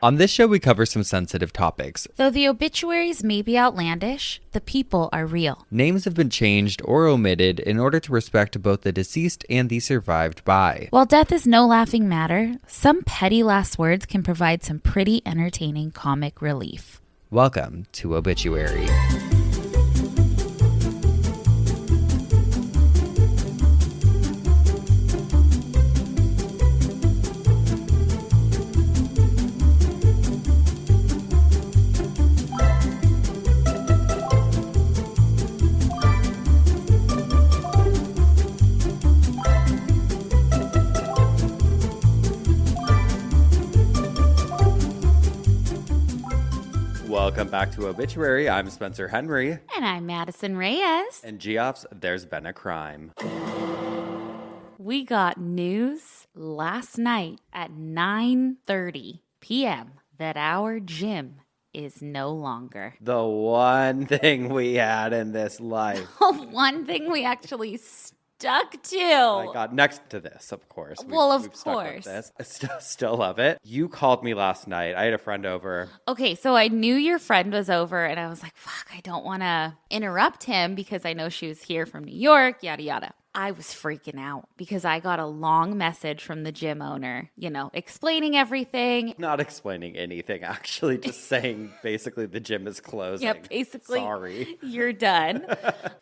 On this show, we cover some sensitive topics. Though the obituaries may be outlandish, the people are real. Names have been changed or omitted in order to respect both the deceased and the survived by. While death is no laughing matter, some petty last words can provide some pretty entertaining comic relief. Welcome to Obituary. Welcome back to Obituary. I'm Spencer Henry. And I'm Madison Reyes. And Geoff's There's Been a Crime. We got news last night at 9:30 p.m. that our gym is no longer. The one thing we had in this life. One thing we actually stuck to. Oh my God, next to this, of course. Of course. I still love it. You called me last night. I had a friend over. Okay, so I knew your friend was over, and I was like, fuck, I don't want to interrupt him because I know she was here from New York, yada, yada. I was freaking out because I got a long message from the gym owner, explaining everything. Not explaining anything, actually, just saying basically the gym is closing. Yeah, basically. Sorry. You're done.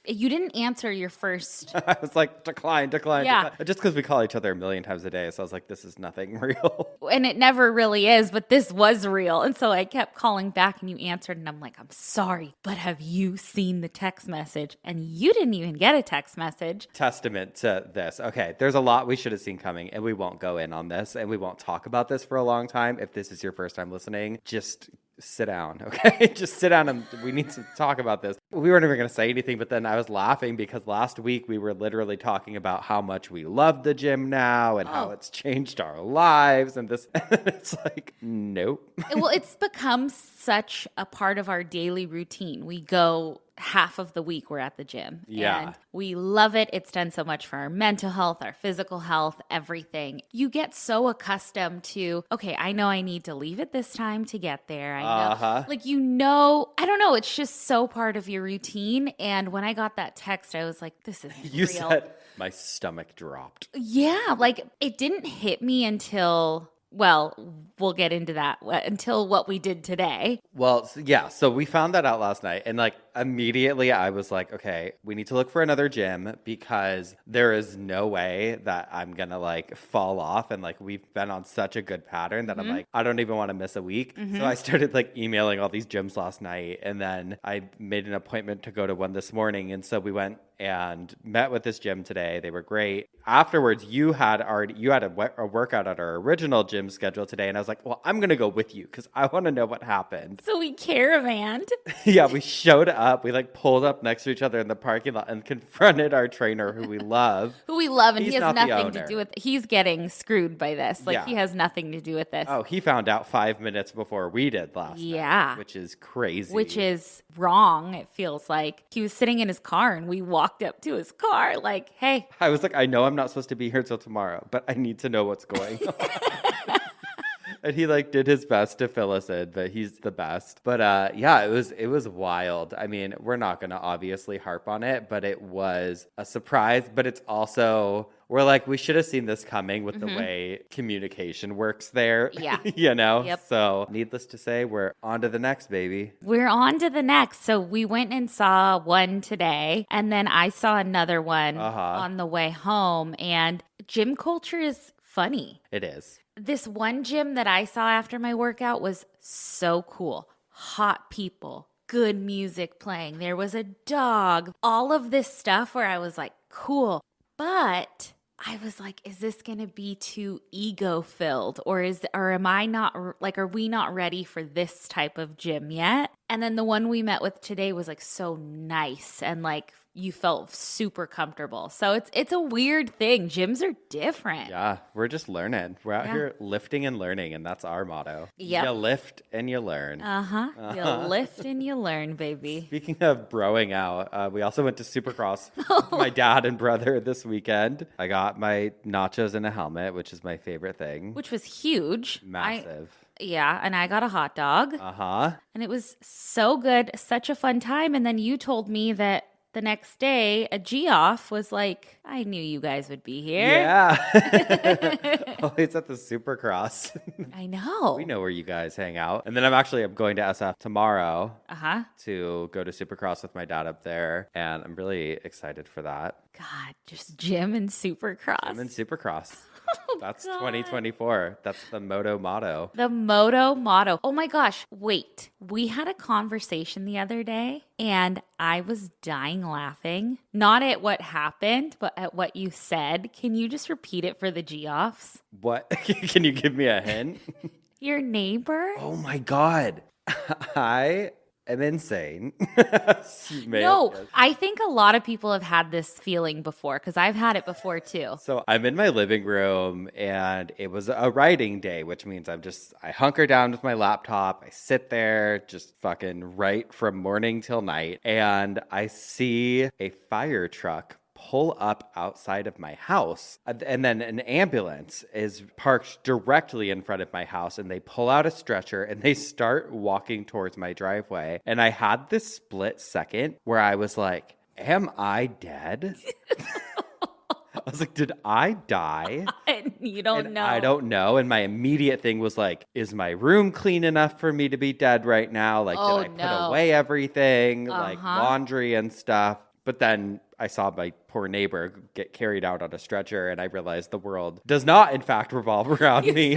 You didn't answer your first. I was like, decline. Yeah. Decline. Just because we call each other a million times a day. So I was like, this is nothing real. And it never really is, but this was real. And so I kept calling back and you answered and I'm like, I'm sorry, but have you seen the text message? And you didn't even get a text message. Testament to this. Okay, there's a lot we should have seen coming, and we won't go in on this, and we won't talk about this for a long time. If this is your first time listening, just sit down, okay? Just sit down, and we need to talk about this. We weren't even going to say anything, but then I was laughing because last week we were literally talking about how much we love the gym now and how it's changed our lives, and this, it's like, nope. Well, it's become such a part of our daily routine. We go half of the week we're at the gym. Yeah. And we love it. It's done so much for our mental health, our physical health, everything. You get so accustomed to, okay, I know I need to leave at this time to get there. I know. I don't know. It's just so part of your routine. And when I got that text, I was like, this isn't You real. said my stomach dropped. Yeah. Like it didn't hit me until... Well, we'll get into that until what we did today. Well, yeah, so we found that out last night. And immediately I was like, okay, we need to look for another gym because there is no way that I'm going to fall off. And we've been on such a good pattern that I'm like, I don't even want to miss a week. Mm-hmm. So I started emailing all these gyms last night. And then I made an appointment to go to one this morning. And so we went and met with this gym today. They were great. Afterwards, you had a workout at our original gym schedule today. And I was like, well, I'm going to go with you because I want to know what happened. So we caravanned. Yeah, we showed up. We pulled up next to each other in the parking lot and confronted our trainer who we love. And he has nothing to do with he's getting screwed by this. He has nothing to do with this. Oh, he found out 5 minutes before we did last night, which is crazy. Which is wrong, it feels like. He was sitting in his car and we walked up to his car hey. I was like, I know I'm not supposed to be here till tomorrow, but I need to know what's going on. And he did his best to fill us in, but he's the best. But it was wild. I mean, we're not going to obviously harp on it, but it was a surprise. But it's also, we should have seen this coming with the way communication works there. Yeah. Yep. So needless to say, we're on to the next, baby. We're on to the next. So we went and saw one today, and then I saw another one on the way home. And gym culture is funny. It is. This one gym that I saw after my workout was so cool. Hot people, good music playing. There was a dog, all of this stuff where I was like, cool. But I was like, is this going to be too ego filled or am I not are we not ready for this type of gym yet? And then the one we met with today was so nice and you felt super comfortable. So it's a weird thing. Gyms are different. Yeah, we're just learning. We're out here lifting and learning, and that's our motto. Yep. You lift and you learn. You lift and you learn, baby. Speaking of broing out, we also went to Supercross with my dad and brother this weekend. I got my nachos and a helmet, which is my favorite thing. Which was huge. Massive. Yeah, and I got a hot dog. Uh-huh. And it was so good, such a fun time. And then you told me that the next day, a Geoff was like, I knew you guys would be here. Yeah. Oh, it's at the Supercross. I know. We know where you guys hang out. And then I'm going to SF tomorrow to go to Supercross with my dad up there. And I'm really excited for that. God, just gym and Supercross. Gym and Supercross. Oh, That's God. 2024. That's the Moto motto. The Moto motto. Oh my gosh. Wait. We had a conversation the other day and I was dying laughing. Not at what happened, but at what you said. Can you just repeat it for the Geoffs? What? Can you give me a hint? Your neighbor? Oh my God. I am insane. No, I think a lot of people have had this feeling before because I've had it before too. So I'm in my living room and it was a writing day, which means I hunker down with my laptop. I sit there, just fucking write from morning till night. And I see a fire truck pull up outside of my house. And then an ambulance is parked directly in front of my house and they pull out a stretcher and they start walking towards my driveway. And I had this split second where I was like, am I dead? I was like, did I die? You don't know. I don't know. And my immediate thing was like, is my room clean enough for me to be dead right now? Like, did I put away everything? Like laundry and stuff? But then I saw my poor neighbor get carried out on a stretcher, and I realized the world does not, in fact, revolve around me.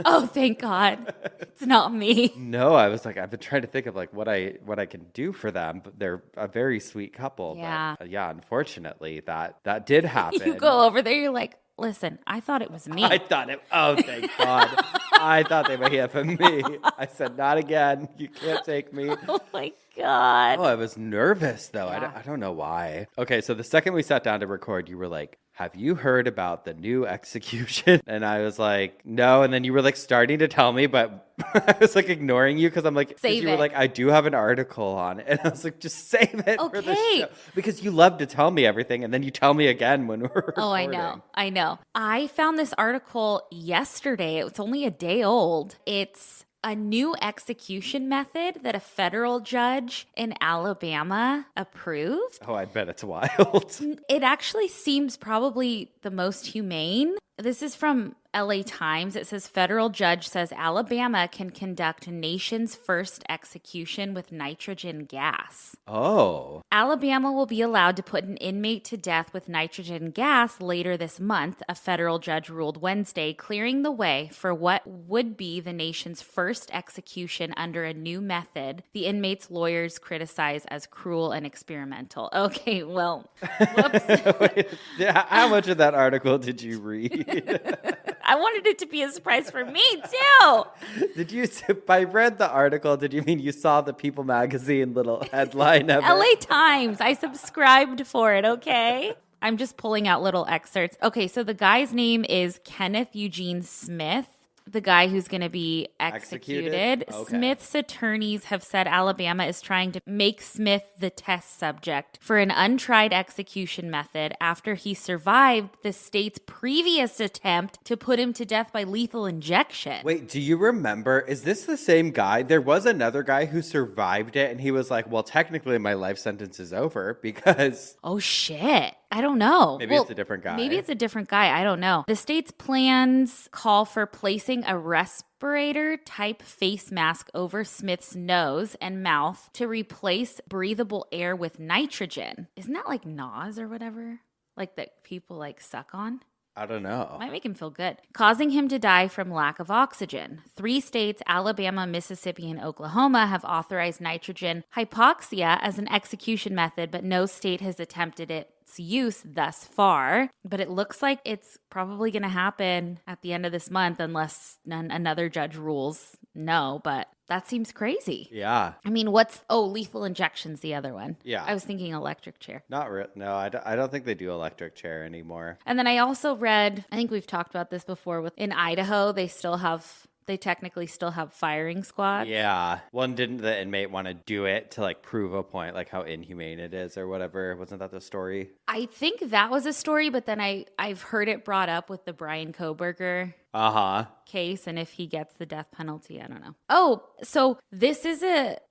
Oh, thank God. It's not me. No, I was like, I've been trying to think of like what I can do for them. But they're a very sweet couple. Yeah. But unfortunately, that did happen. You go over there, you're like, listen, I thought it was me. Oh, thank God. I thought they may have been me. I said, not again. You can't take me. Oh, my God. Oh, I was nervous, though. Yeah. I don't know why. Okay, so the second we sat down to record, you were like, have you heard about the new execution? And I was like, no. And then you were like starting to tell me, but I was like ignoring you because I'm like, save you it. were like, I do have an article on it. And I was like, just save it for the Okay. show. Because you love to tell me everything. And then you tell me again when we're recording. Oh, I know. I found this article yesterday. It was only a day old. It's a new execution method that a federal judge in Alabama approved. Oh, I bet it's wild. It actually seems probably the most humane. This is from LA Times. It says federal judge says Alabama can conduct nation's first execution with nitrogen gas. Oh. Alabama will be allowed to put an inmate to death with nitrogen gas later this month, a federal judge ruled Wednesday, clearing the way for what would be the nation's first execution under a new method the inmate's lawyers criticize as cruel and experimental. Okay, well, whoops. How much of that article did you read? I wanted it to be a surprise for me, too. If I read the article, did you mean you saw the People magazine little headline of LA it? Times. I subscribed for it, okay? I'm just pulling out little excerpts. Okay, so the guy's name is Kenneth Eugene Smith, the guy who's going to be executed. Okay. Smith's attorneys have said Alabama is trying to make Smith the test subject for an untried execution method after he survived the state's previous attempt to put him to death by lethal injection. Wait, do you remember? Is this the same guy? There was another guy who survived it, and he was like, well, technically my life sentence is over because... Oh, shit. I don't know. Maybe it's a different guy. Maybe it's a different guy. I don't know. The state's plans call for placing a respirator type face mask over Smith's nose and mouth to replace breathable air with nitrogen. Isn't that like NOS or whatever? Like that people like suck on? I don't know. Might make him feel good. Causing him to die from lack of oxygen. 3 states, Alabama, Mississippi, and Oklahoma, have authorized nitrogen hypoxia as an execution method, but no state has attempted its use thus far. But it looks like it's probably going to happen at the end of this month unless another judge rules no, but that seems crazy. Yeah. I mean, lethal injection's the other one. Yeah. I was thinking electric chair. Not real. No, I don't think they do electric chair anymore. And then I also read, I think we've talked about this before, in Idaho, they they technically still have firing squads. Yeah. Well, didn't the inmate want to do it to like prove a point, like how inhumane it is or whatever? Wasn't that the story? I think that was a story, but then I've heard it brought up with the Brian Koberger case, and if he gets the death penalty, I don't know. Oh, so this is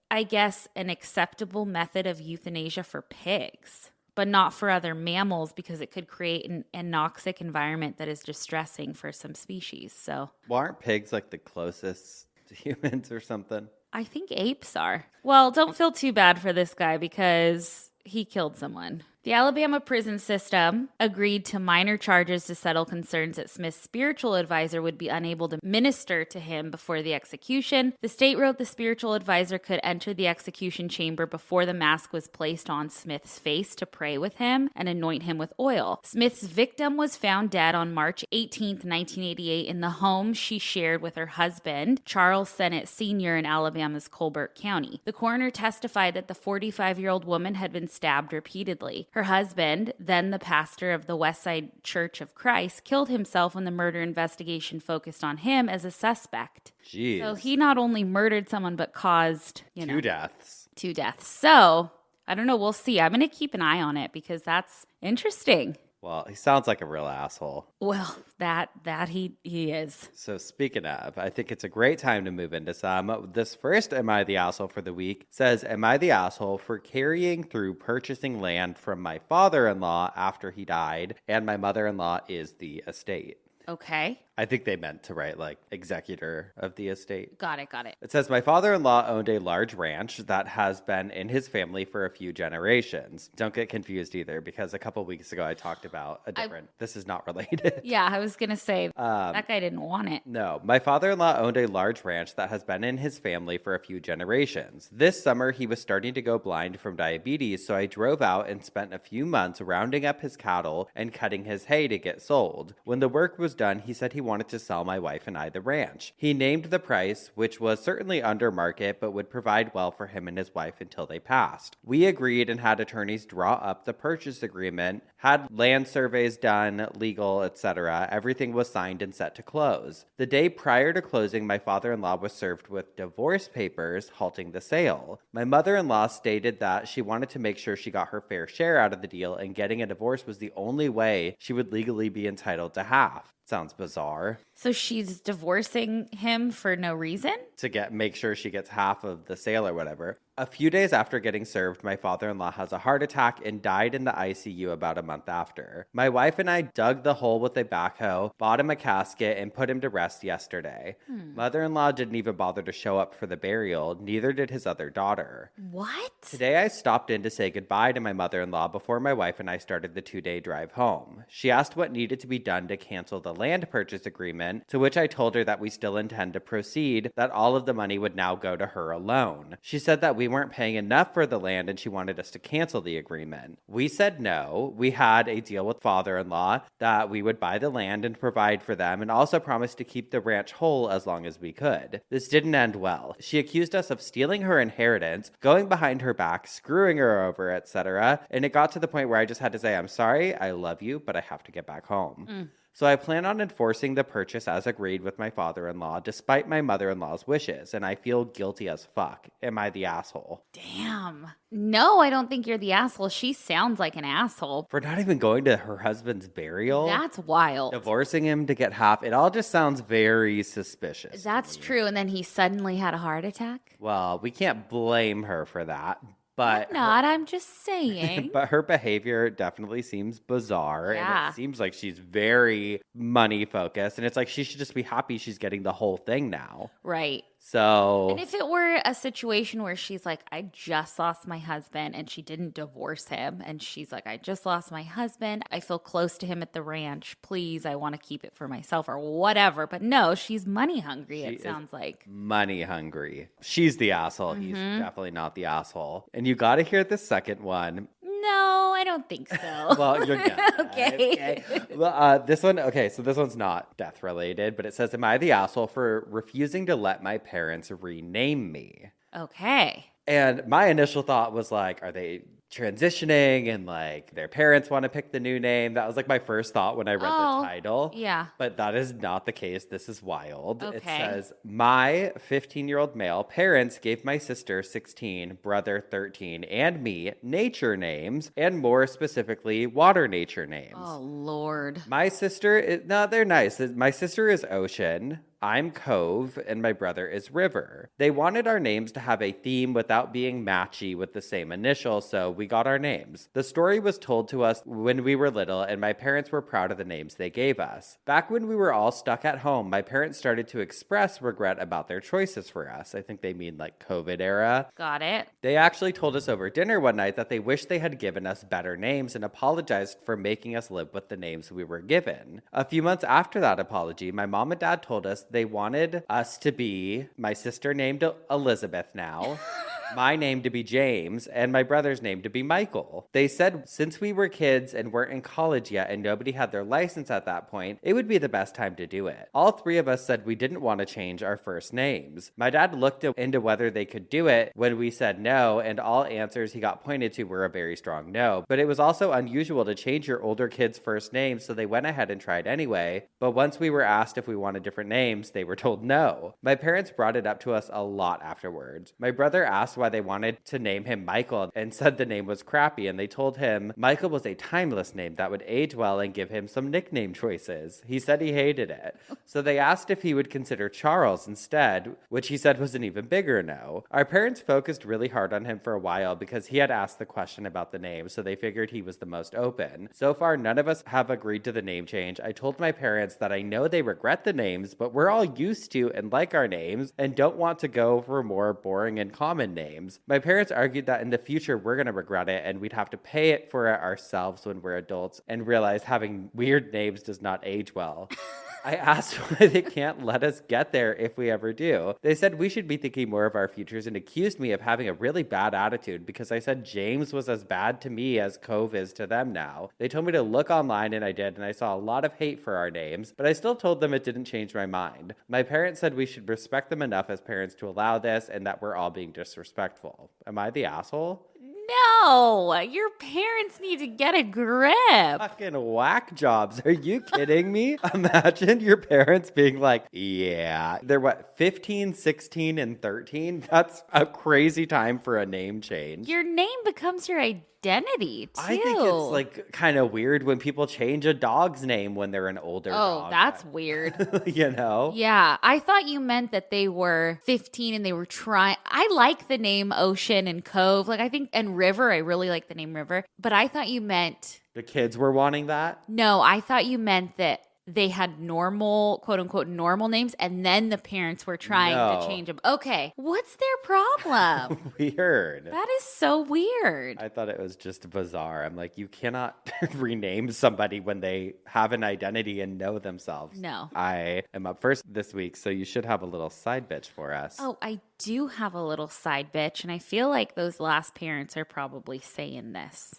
I guess, an acceptable method of euthanasia for pigs, but not for other mammals because it could create an anoxic environment that is distressing for some species. So, well, aren't pigs like the closest to humans or something? I think apes are. Well, don't feel too bad for this guy because he killed someone. The Alabama prison system agreed to minor charges to settle concerns that Smith's spiritual advisor would be unable to minister to him before the execution. The state wrote the spiritual advisor could enter the execution chamber before the mask was placed on Smith's face to pray with him and anoint him with oil. Smith's victim was found dead on March 18, 1988 in the home she shared with her husband, Charles Sennett Sr. in Alabama's Colbert County. The coroner testified that the 45-year-old woman had been stabbed repeatedly. Her husband, then the pastor of the Westside Church of Christ, killed himself when the murder investigation focused on him as a suspect. Jeez. So he not only murdered someone, but caused, two deaths. Two deaths. So, I don't know. We'll see. I'm going to keep an eye on it because that's interesting. Well, he sounds like a real asshole. Well, that he is. So speaking of, I think it's a great time to move into some. This first Am I the Asshole for the week says, am I the asshole for carrying through purchasing land from my father-in-law after he died, and my mother-in-law is the estate? Okay. I think they meant to write like executor of the estate. Got it. It says, my father-in-law owned a large ranch that has been in his family for a few generations. Don't get confused either, because a couple weeks ago I talked about a different, this is not related. Yeah, I was going to say that guy didn't want it. No, my father-in-law owned a large ranch that has been in his family for a few generations. This summer, he was starting to go blind from diabetes, so I drove out and spent a few months rounding up his cattle and cutting his hay to get sold. When the work was done, he said he wanted to sell my wife and I the ranch. He named the price, which was certainly under market, but would provide well for him and his wife until they passed. We agreed and had attorneys draw up the purchase agreement, had land surveys done, legal, etc. Everything was signed and set to close. The day prior to closing, my father-in-law was served with divorce papers halting the sale. My mother-in-law stated that she wanted to make sure she got her fair share out of the deal, and getting a divorce was the only way she would legally be entitled to half. Sounds bizarre. So she's divorcing him for no reason? To make sure she gets half of the sale or whatever. A few days after getting served, my father-in-law has a heart attack and died in the ICU about a month after. My wife and I dug the hole with a backhoe, bought him a casket, and put him to rest yesterday. Mother-in-law didn't even bother to show up for the burial, neither did his other daughter. What? Today I stopped in to say goodbye to my mother-in-law before my wife and I started the 2-day drive home. She asked what needed to be done to cancel the land purchase agreement, to which I told her that we still intend to proceed, that all of the money would now go to her alone. She said that we weren't paying enough for the land and she wanted us to cancel the agreement. We said no. We had a deal with father-in-law that we would buy the land and provide for them, and also promised to keep the ranch whole as long as we could. This didn't end well. She accused us of stealing her inheritance, going behind her back, screwing her over, etc. And it got to the point where I just had to say, I'm sorry, I love you, but I have to get back home. So I plan on enforcing the purchase as agreed with my father-in-law, despite my mother-in-law's wishes, and I feel guilty as fuck. Am I the asshole? Damn. No, I don't think you're the asshole. She sounds like an asshole. For not even going to her husband's burial? That's wild. Divorcing him to get half. It all just sounds very suspicious. That's true. And then he suddenly had a heart attack? Well, we can't blame her for that. But I'm just saying. But her behavior definitely seems bizarre. Yeah. And it seems like she's very money focused. And it's like she should just be happy she's getting the whole thing now. Right. So. And if it were a situation where she's like, I just lost my husband, and she didn't divorce him, and she's like, I just lost my husband, I feel close to him at the ranch, please, I want to keep it for myself or whatever. But no, she's money hungry, it sounds like. Money hungry. She's the asshole. He's definitely not the asshole. And you got to hear the second one. No, I don't think so. Well, you're good. Okay. Well, this one, so this one's not death related, but it says, am I the asshole for refusing to let my parents rename me? Okay. And my initial thought was like, are they transitioning and like their parents want to pick the new name. That was like my first thought when I read the title. Yeah. But that is not the case. This is wild. Okay. It says, my 15-year-old male parents gave my sister 16, brother 13, and me nature names, and more specifically, water nature names. Oh, Lord. My sister is, no, they're nice. My sister is Ocean. I'm Cove, and my brother is River. They wanted our names to have a theme without being matchy with the same initial, so we got our names. The story was told to us when we were little, and my parents were proud of the names they gave us. Back when we were all stuck at home, my parents started to express regret about their choices for us. I think they mean like COVID era. Got it. They actually told us over dinner one night that they wished they had given us better names and apologized for making us live with the names we were given. A few months after that apology, my mom and dad told us they wanted us to be, my sister named Elizabeth now, my name to be James, and my brother's name to be Michael. They said since we were kids and weren't in college yet and nobody had their license at that point, it would be the best time to do it. All three of us said we didn't want to change our first names. My dad looked into whether they could do it when we said no, and all answers he got pointed to were a very strong no. But it was also unusual to change your older kids' first names, so they went ahead and tried anyway. But once we were asked if we wanted different names, they were told no. My parents brought it up to us a lot afterwards. My brother asked why they wanted to name him Michael and said the name was crappy, and they told him Michael was a timeless name that would age well and give him some nickname choices. He said he hated it. So they asked if he would consider Charles instead, which he said was an even bigger no. Our parents focused really hard on him for a while because he had asked the question about the name, so they figured he was the most open. So far, none of us have agreed to the name change. I told my parents that I know they regret the names, but we're all used to and like our names and don't want to go for more boring and common names. My parents argued that in the future we're going to regret it and we'd have to pay it for it ourselves when we're adults and realize having weird names does not age well. I asked why they can't let us get there if we ever do. They said we should be thinking more of our futures and accused me of having a really bad attitude because I said James was as bad to me as Cove is to them now. They told me to look online and I did, and I saw a lot of hate for our names, but I still told them it didn't change my mind. My parents said we should respect them enough as parents to allow this and that we're all being disrespectful. Am I the asshole? No, your parents need to get a grip. Fucking whack jobs. Are you kidding me? Imagine your parents being like, yeah, they're what, 15, 16, and 13? That's a crazy time for a name change. Your name becomes your identity, too. I think it's like kind of weird when people change a dog's name when they're an older dog. Oh, that's weird. You know? Yeah, I thought you meant that they were 15 and they were trying. I like the name Ocean and Cove. Like, I think, and River, I really like the name River. But I thought you meant. The kids were wanting that? No, I thought you meant that they had normal, quote unquote, normal names, and then the parents were trying to change them. Okay, what's their problem? Weird. That is so weird. I thought it was just bizarre. I'm like, you cannot rename somebody when they have an identity and know themselves. No. I am up first this week, so you should have a little side bitch for us. Oh, I do have a little side bitch, and I feel like those last parents are probably saying this.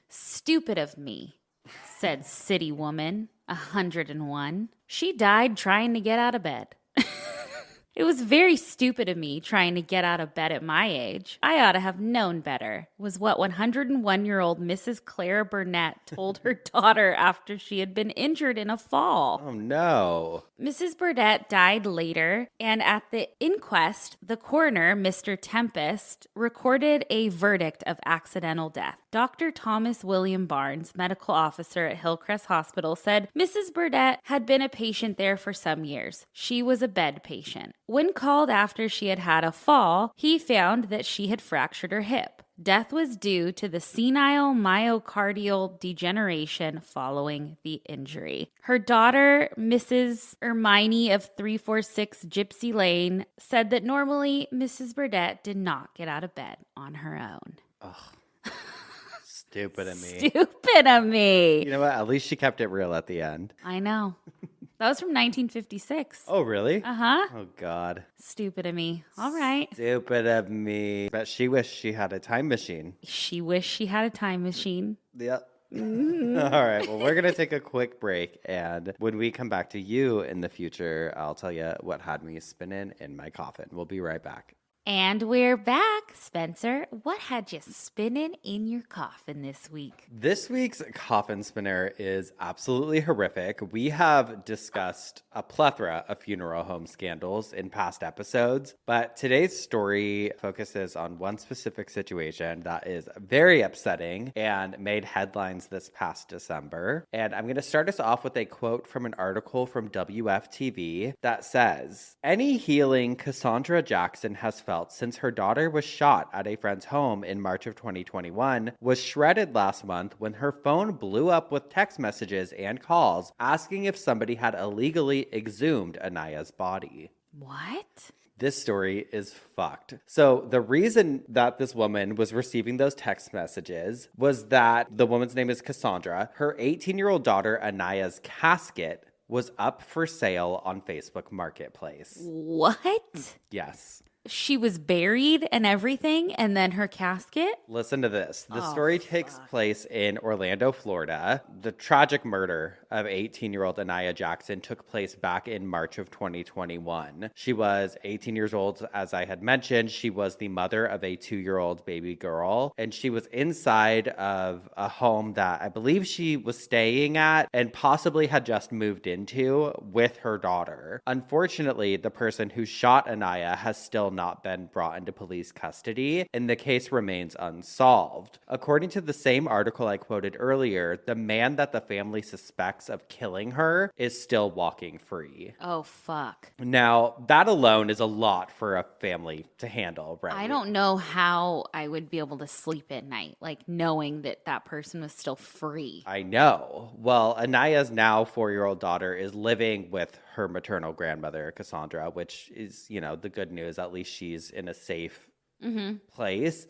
Stupid of me, said City Woman 101. She died trying to get out of bed. It was very stupid of me trying to get out of bed at my age. I ought to have known better, was what 101-year-old Mrs. Clara Burnett told her daughter after she had been injured in a fall. Oh, no. Mrs. Burnett died later, and at the inquest, the coroner, Mr. Tempest, recorded a verdict of accidental death. Dr. Thomas William Barnes, medical officer at Hillcrest Hospital, said Mrs. Burnett had been a patient there for some years. She was a bed patient. When called after she had had a fall, he found that she had fractured her hip. Death was due to the senile myocardial degeneration following the injury. Her daughter, Mrs. Hermione of 346 Gypsy Lane, said that normally Mrs. Burdett did not get out of bed on her own. Ugh. Stupid of me. Stupid of me. You know what? At least she kept it real at the end. I know. That was from 1956. Oh, really? Uh-huh. Oh, God. Stupid of me. All right. Stupid of me. But she wished she had a time machine. She wished she had a time machine. Yep. All right. Well, we're going to take a quick break. And when we come back to you in the future, I'll tell you what had me spinning in my coffin. We'll be right back. And we're back. Spencer, what had you spinning in your coffin this week? This week's coffin spinner is absolutely horrific. We have discussed a plethora of funeral home scandals in past episodes, but today's story focuses on one specific situation that is very upsetting and made headlines this past December. And I'm going to start us off with a quote from an article from WFTV that says, "Any healing Cassandra Jackson has felt since her daughter was shot at a friend's home in March of 2021 was shredded last month when her phone blew up with text messages and calls asking if somebody had illegally exhumed Anaya's body." What? This story is fucked. So the reason that this woman was receiving those text messages was that the woman's name is Cassandra. Her 18-year-old daughter Anaya's casket was up for sale on Facebook Marketplace. What? Yes. She was buried and everything, and then her casket? Listen to this. The story takes place in Orlando, Florida. The tragic murder of 18-year-old Anaya Jackson took place back in March of 2021. She was 18 years old, as I had mentioned. She was the mother of a 2-year-old baby girl, and she was inside of a home that I believe she was staying at and possibly had just moved into with her daughter. Unfortunately, the person who shot Anaya has still not been brought into police custody, and the case remains unsolved. According to the same article I quoted earlier, the man that the family suspects of killing her is still walking free. Oh, fuck. Now, that alone is a lot for a family to handle, right? I don't know how I would be able to sleep at night, like knowing that that person was still free. I know. Well, Anaya's now 4-year-old daughter is living with her maternal grandmother, Cassandra, which is, the good news. At least she's in a safe place.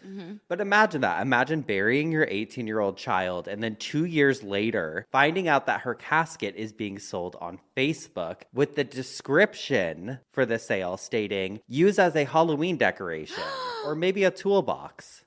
But imagine that. Imagine burying your 18-year-old child and then 2 years later finding out that her casket is being sold on Facebook with the description for the sale stating, "Use as a Halloween decoration," or maybe a toolbox.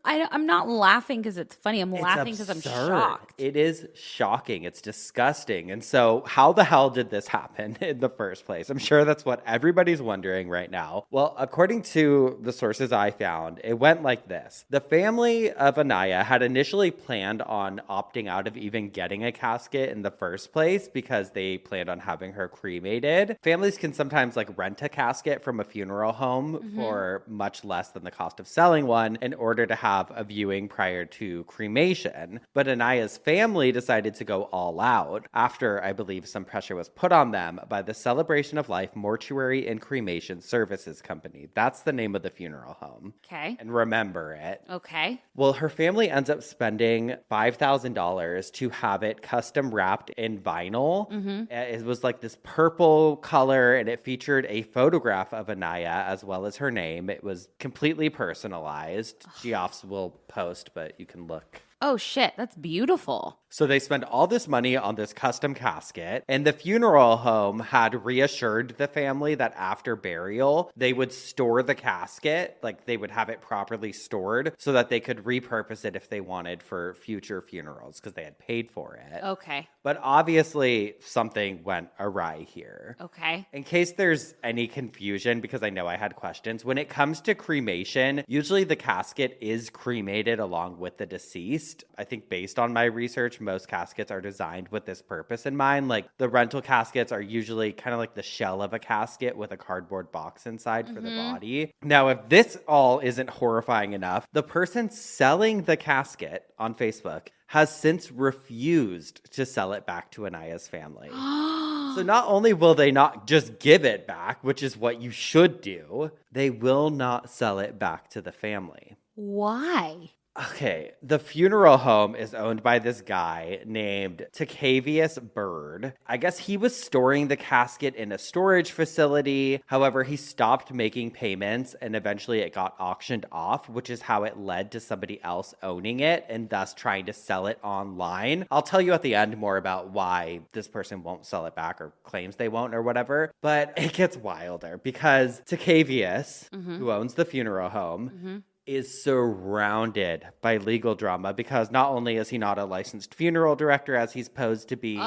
I'm not laughing because it's funny. I'm laughing because I'm absurd. shocked. It is shocking. It's disgusting. And so how the hell did this happen in the first place? I'm sure that's what everybody's wondering right now. Well, according to the sources I found, it went like this. The family of Anaya had initially planned on opting out of even getting a casket in the first place because they planned on having her cremated. Families can sometimes rent a casket from a funeral home for much less than the cost of selling one in order to have a viewing prior to cremation. But Anaya's family decided to go all out after, I believe, some pressure was put on them by the Celebration of Life Mortuary and Cremation Services Company. That's the name of the funeral home. Okay. And remember it. Okay. Well, her family ends up spending $5,000 to have it custom wrapped in vinyl. It was this purple color, and it featured a photograph of Anaya as well as her name. It was completely personalized. Geoff's will post, but you can look. Oh, shit. That's beautiful. So they spent all this money on this custom casket, and the funeral home had reassured the family that after burial, they would store the casket, they would have it properly stored so that they could repurpose it if they wanted for future funerals because they had paid for it. Okay. But obviously, something went awry here. Okay. In case there's any confusion, because I know I had questions, when it comes to cremation, usually the casket is cremated along with the deceased. I think based on my research, most caskets are designed with this purpose in mind. The rental caskets are usually kind of like the shell of a casket with a cardboard box inside for the body. Now, if this all isn't horrifying enough, the person selling the casket on Facebook has since refused to sell it back to Anaya's family. So not only will they not just give it back, which is what you should do, they will not sell it back to the family. Why? Okay, the funeral home is owned by this guy named Tacavius Bird. I guess he was storing the casket in a storage facility. However, he stopped making payments and eventually it got auctioned off, which is how it led to somebody else owning it and thus trying to sell it online. I'll tell you at the end more about why this person won't sell it back or claims they won't or whatever. But it gets wilder because Tacavius, who owns the funeral home, is surrounded by legal drama because not only is he not a licensed funeral director as he's posed to be,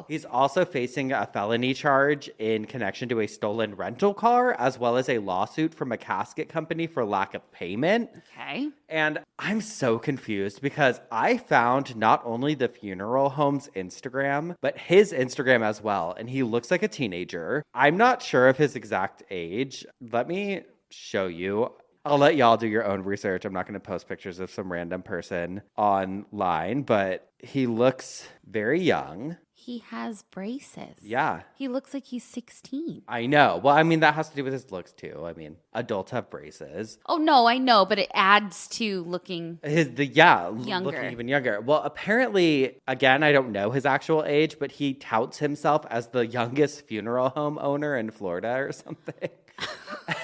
he's also facing a felony charge in connection to a stolen rental car, as well as a lawsuit from a casket company for lack of payment. Okay. And I'm so confused because I found not only the funeral home's Instagram, but his Instagram as well. And he looks like a teenager. I'm not sure of his exact age. Let me show you. I'll let y'all do your own research. I'm not going to post pictures of some random person online, but he looks very young. He has braces. Yeah. He looks like he's 16. I know. Well, I mean, that has to do with his looks too. I mean, adults have braces. Oh, no, I know, but it adds to looking younger. Looking even younger. Well, apparently, again, I don't know his actual age, but he touts himself as the youngest funeral home owner in Florida or something.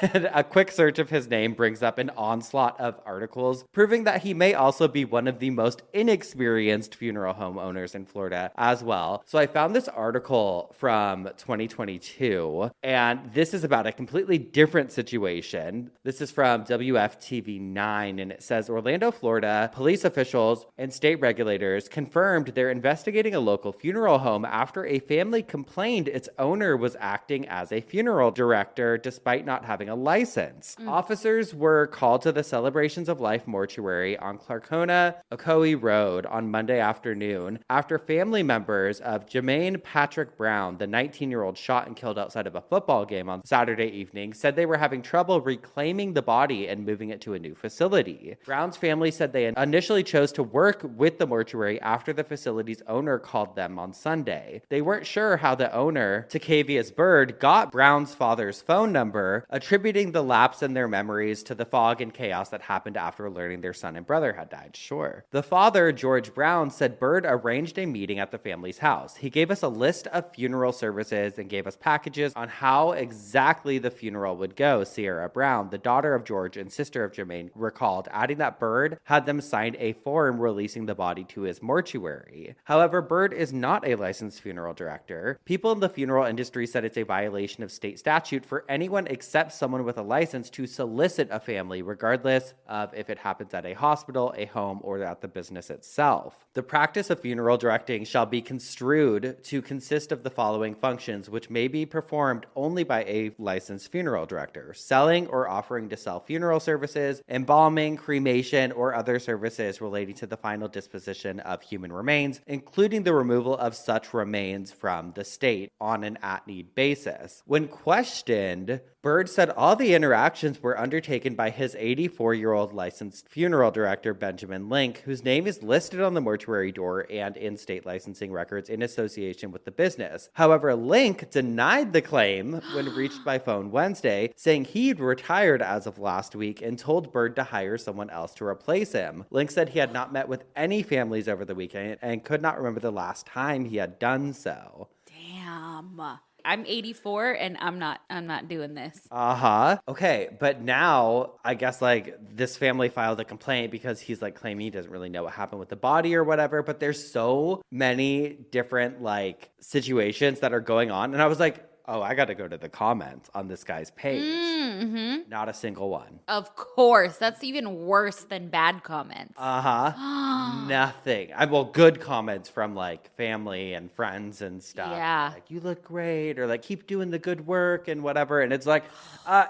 And a quick search of his name brings up an onslaught of articles proving that he may also be one of the most inexperienced funeral home owners in Florida as well. So I found this article from 2022, and this is about a completely different situation. This is from WFTV9, and it says Orlando, Florida police officials and state regulators confirmed they're investigating a local funeral home after a family complained its owner was acting as a funeral director despite not having a license. Officers were called to the Celebrations of Life mortuary on Clarkona Ocoee Road on Monday afternoon after family members of Jermaine Patrick Brown, the 19-year-old shot and killed outside of a football game on Saturday evening, said they were having trouble reclaiming the body and moving it to a new facility. Brown's family said they initially chose to work with the mortuary after the facility's owner called them on Sunday. They weren't sure how the owner, Tacavius Bird, got Brown's father's phone number, attributing the lapse in their memories to the fog and chaos that happened after learning their son and brother had died. Sure. The father, George Brown, said Bird arranged a meeting at the family's house. He gave us a list of funeral services and gave us packages on how exactly the funeral would go, Sierra Brown, the daughter of George and sister of Jermaine, recalled, adding that Bird had them sign a form releasing the body to his mortuary. However, Bird is not a licensed funeral director. People in the funeral industry said it's a violation of state statute for anyone except someone with a license to solicit a family, regardless of if it happens at a hospital, a home, or at the business itself. The practice of funeral directing shall be construed to consist of the following functions, which may be performed only by a licensed funeral director: selling or offering to sell funeral services, embalming, cremation, or other services relating to the final disposition of human remains, including the removal of such remains from the state on an at-need basis. When questioned, Bird said all the interactions were undertaken by his 84-year-old licensed funeral director, Benjamin Link, whose name is listed on the mortuary door and in state licensing records in association with the business. However, Link denied the claim when reached by phone Wednesday, saying he'd retired as of last week and told Bird to hire someone else to replace him. Link said he had not met with any families over the weekend and could not remember the last time he had done so. Damn. I'm 84 and I'm not doing this. Okay, but now I guess like this family filed a complaint because he's like claiming he doesn't really know what happened with the body or whatever, but there's so many different like situations that are going on. And I was like, oh, I got to go to the comments on this guy's page. Mm-hmm. Not a single one. Of course. That's even worse than bad comments. Nothing. Well, good comments from like family and friends and stuff. Yeah. Like, you look great, or like, keep doing the good work and whatever. And it's like,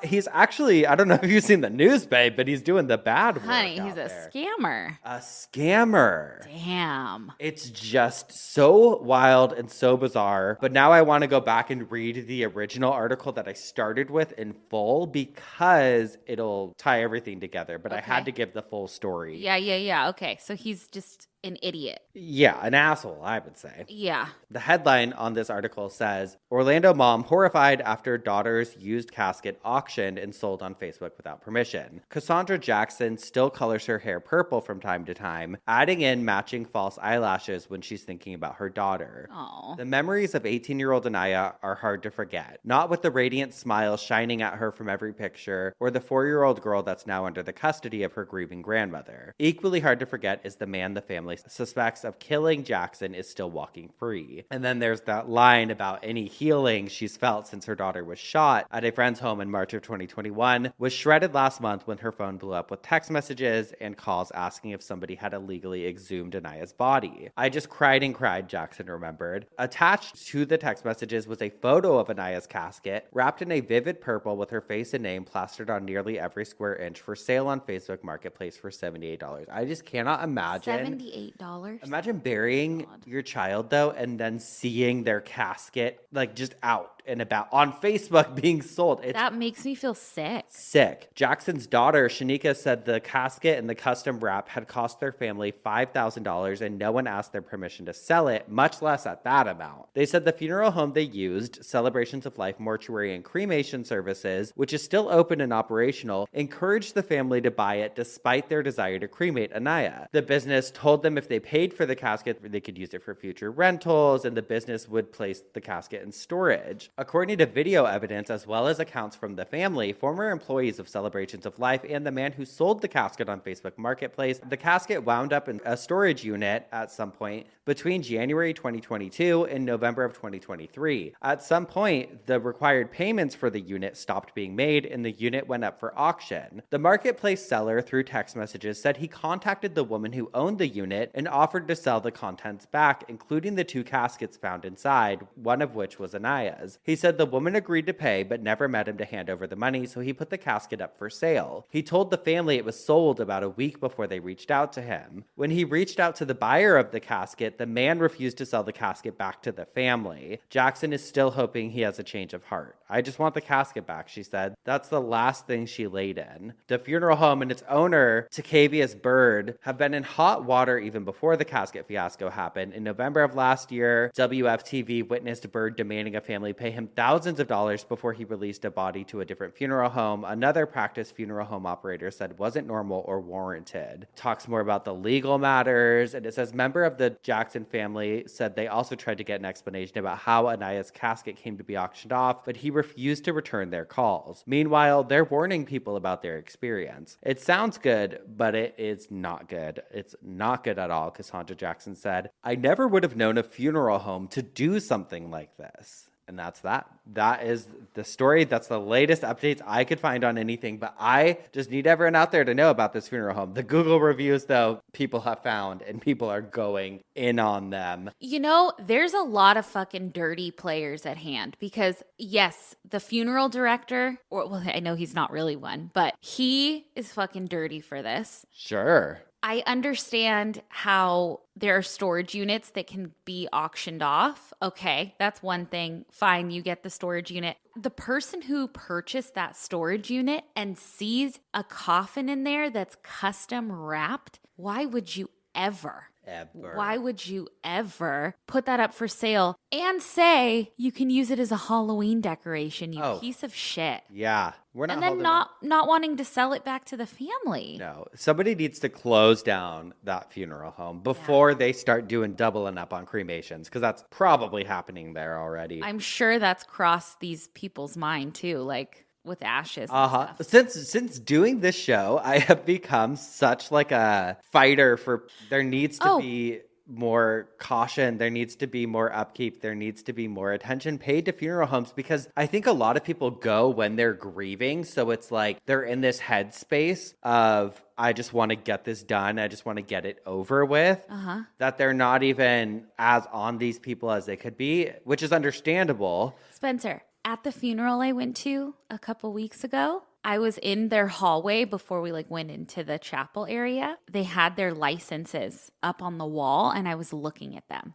he's actually, I don't know if you've seen the news, babe, but he's doing the bad work. Honey, he's a scammer. A scammer. Damn. It's just so wild and so bizarre. But now I want to go back and read the original article that I started with in full because it'll tie everything together. But okay. I had to give the full story. Yeah. Okay. So he's just an idiot. Yeah, an asshole, I would say. Yeah. The headline on this article says, Orlando mom horrified after daughter's used casket auctioned and sold on Facebook without permission. Cassandra Jackson still colors her hair purple from time to time, adding in matching false eyelashes when she's thinking about her daughter. Aww. The memories of 18-year-old Anaya are hard to forget. Not with the radiant smile shining at her from every picture, or the 4-year-old girl that's now under the custody of her grieving grandmother. Equally hard to forget is the man the family family suspects of killing Jackson is still walking free. And then there's that line about any healing she's felt since her daughter was shot at a friend's home in March of 2021 was shredded last month when her phone blew up with text messages and calls asking if somebody had illegally exhumed Anaya's body. I just cried and cried, Jackson remembered. Attached to the text messages was a photo of Anaya's casket, wrapped in a vivid purple with her face and name plastered on nearly every square inch, for sale on Facebook Marketplace for $78. I just cannot imagine. $78? Imagine burying your child, though, and then seeing their casket, like, just out and about on Facebook being sold. That makes me feel sick. Jackson's daughter, Shanika, said the casket and the custom wrap had cost their family $5,000 and no one asked their permission to sell it, much less at that amount. They said the funeral home they used, Celebrations of Life Mortuary and Cremation Services, which is still open and operational, encouraged the family to buy it despite their desire to cremate Anaya. The business told them if they paid for the casket, they could use it for future rentals, and the business would place the casket in storage. According to video evidence, as well as accounts from the family, former employees of Celebrations of Life, and the man who sold the casket on Facebook Marketplace, the casket wound up in a storage unit at some point between January 2022 and November of 2023. At some point, the required payments for the unit stopped being made, and the unit went up for auction. The Marketplace seller, through text messages, said he contacted the woman who owned the unit and offered to sell the contents back, including the 2 caskets found inside, one of which was Anaya's. He said the woman agreed to pay, but never met him to hand over the money, so he put the casket up for sale. He told the family it was sold about a week before they reached out to him. When he reached out to the buyer of the casket, the man refused to sell the casket back to the family. Jackson is still hoping he has a change of heart. I just want the casket back, she said. That's the last thing she laid in. The funeral home and its owner, Tacavius Bird, have been in hot water even before the casket fiasco happened. In November of last year, WFTV witnessed Bird demanding a family pay him thousands of dollars before he released a body to a different funeral home. Another practice funeral home operator said wasn't normal or warranted. Talks more about the legal matters, and it says member of the Jackson family said they also tried to get an explanation about how Anaya's casket came to be auctioned off, but he refused to return their calls. Meanwhile, they're warning people about their experience. It sounds good, but it is not good. It's not good at all, Cassandra Jackson said. I never would have known a funeral home to do something like this. And that's that. That is the story. That's the latest updates I could find on anything. But I just need everyone out there to know about this funeral home. The Google reviews, though, people have found, and people are going in on them. You know, there's a lot of fucking dirty players at hand because, yes, the funeral director, well, I know he's not really one, but he is fucking dirty for this. Sure. I understand how there are storage units that can be auctioned off. Okay, that's one thing. Fine, you get the storage unit. The person who purchased that storage unit and sees a coffin in there that's custom wrapped, why would you ever? Why would you ever put that up for sale and say you can use it as a Halloween decoration, you piece of shit? Yeah. We're not, and then not wanting to sell it back to the family. No. Somebody needs to close down that funeral home before they start doubling up on cremations, because that's probably happening there already. I'm sure that's crossed these people's mind too, like with ashes. Since doing this show, I have become such like a fighter for there needs to be more caution. There needs to be more upkeep. There needs to be more attention paid to funeral homes, because I think a lot of people go when they're grieving. So it's like they're in this headspace of, I just want to get this done. I just want to get it over with. That they're not even as on these people as they could be, which is understandable. Spencer, at the funeral I went to a couple weeks ago, I was in their hallway before we went into the chapel area. They had their licenses up on the wall and I was looking at them.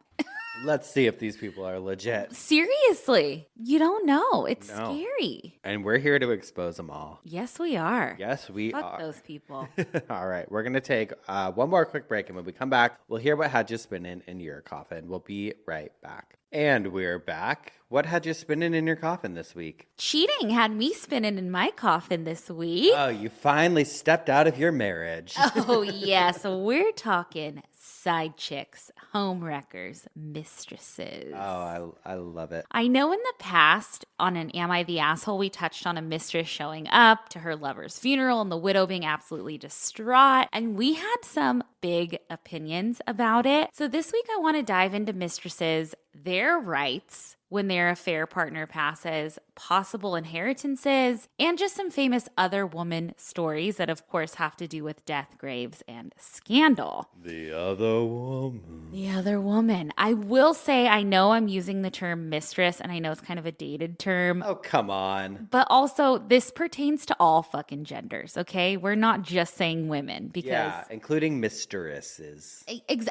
Let's see if these people are legit. Seriously, you don't know. It's scary. And we're here to expose them all. Yes, we are. Yes, we are. Fuck those people. All right, we're going to take one more quick break. And when we come back, we'll hear what had you spinning in your coffin. We'll be right back. And we're back. What had you spinning in your coffin this week? Cheating had me spinning in my coffin this week. Oh, you finally stepped out of your marriage. Oh, yes. We're talking side chicks, home wreckers, mistresses. Oh, I love it. I know in the past on an Am I the Asshole, we touched on a mistress showing up to her lover's funeral and the widow being absolutely distraught. And we had some big opinions about it. So this week I want to dive into mistresses, their rights when their affair partner passes, possible inheritances, and just some famous other woman stories that of course have to do with death, graves, and scandal. The other woman. The other woman. I will say I know I'm using the term mistress and I know it's kind of a dated term. Oh, come on. But also this pertains to all fucking genders, okay? We're not just saying women because Yeah, including mistresses.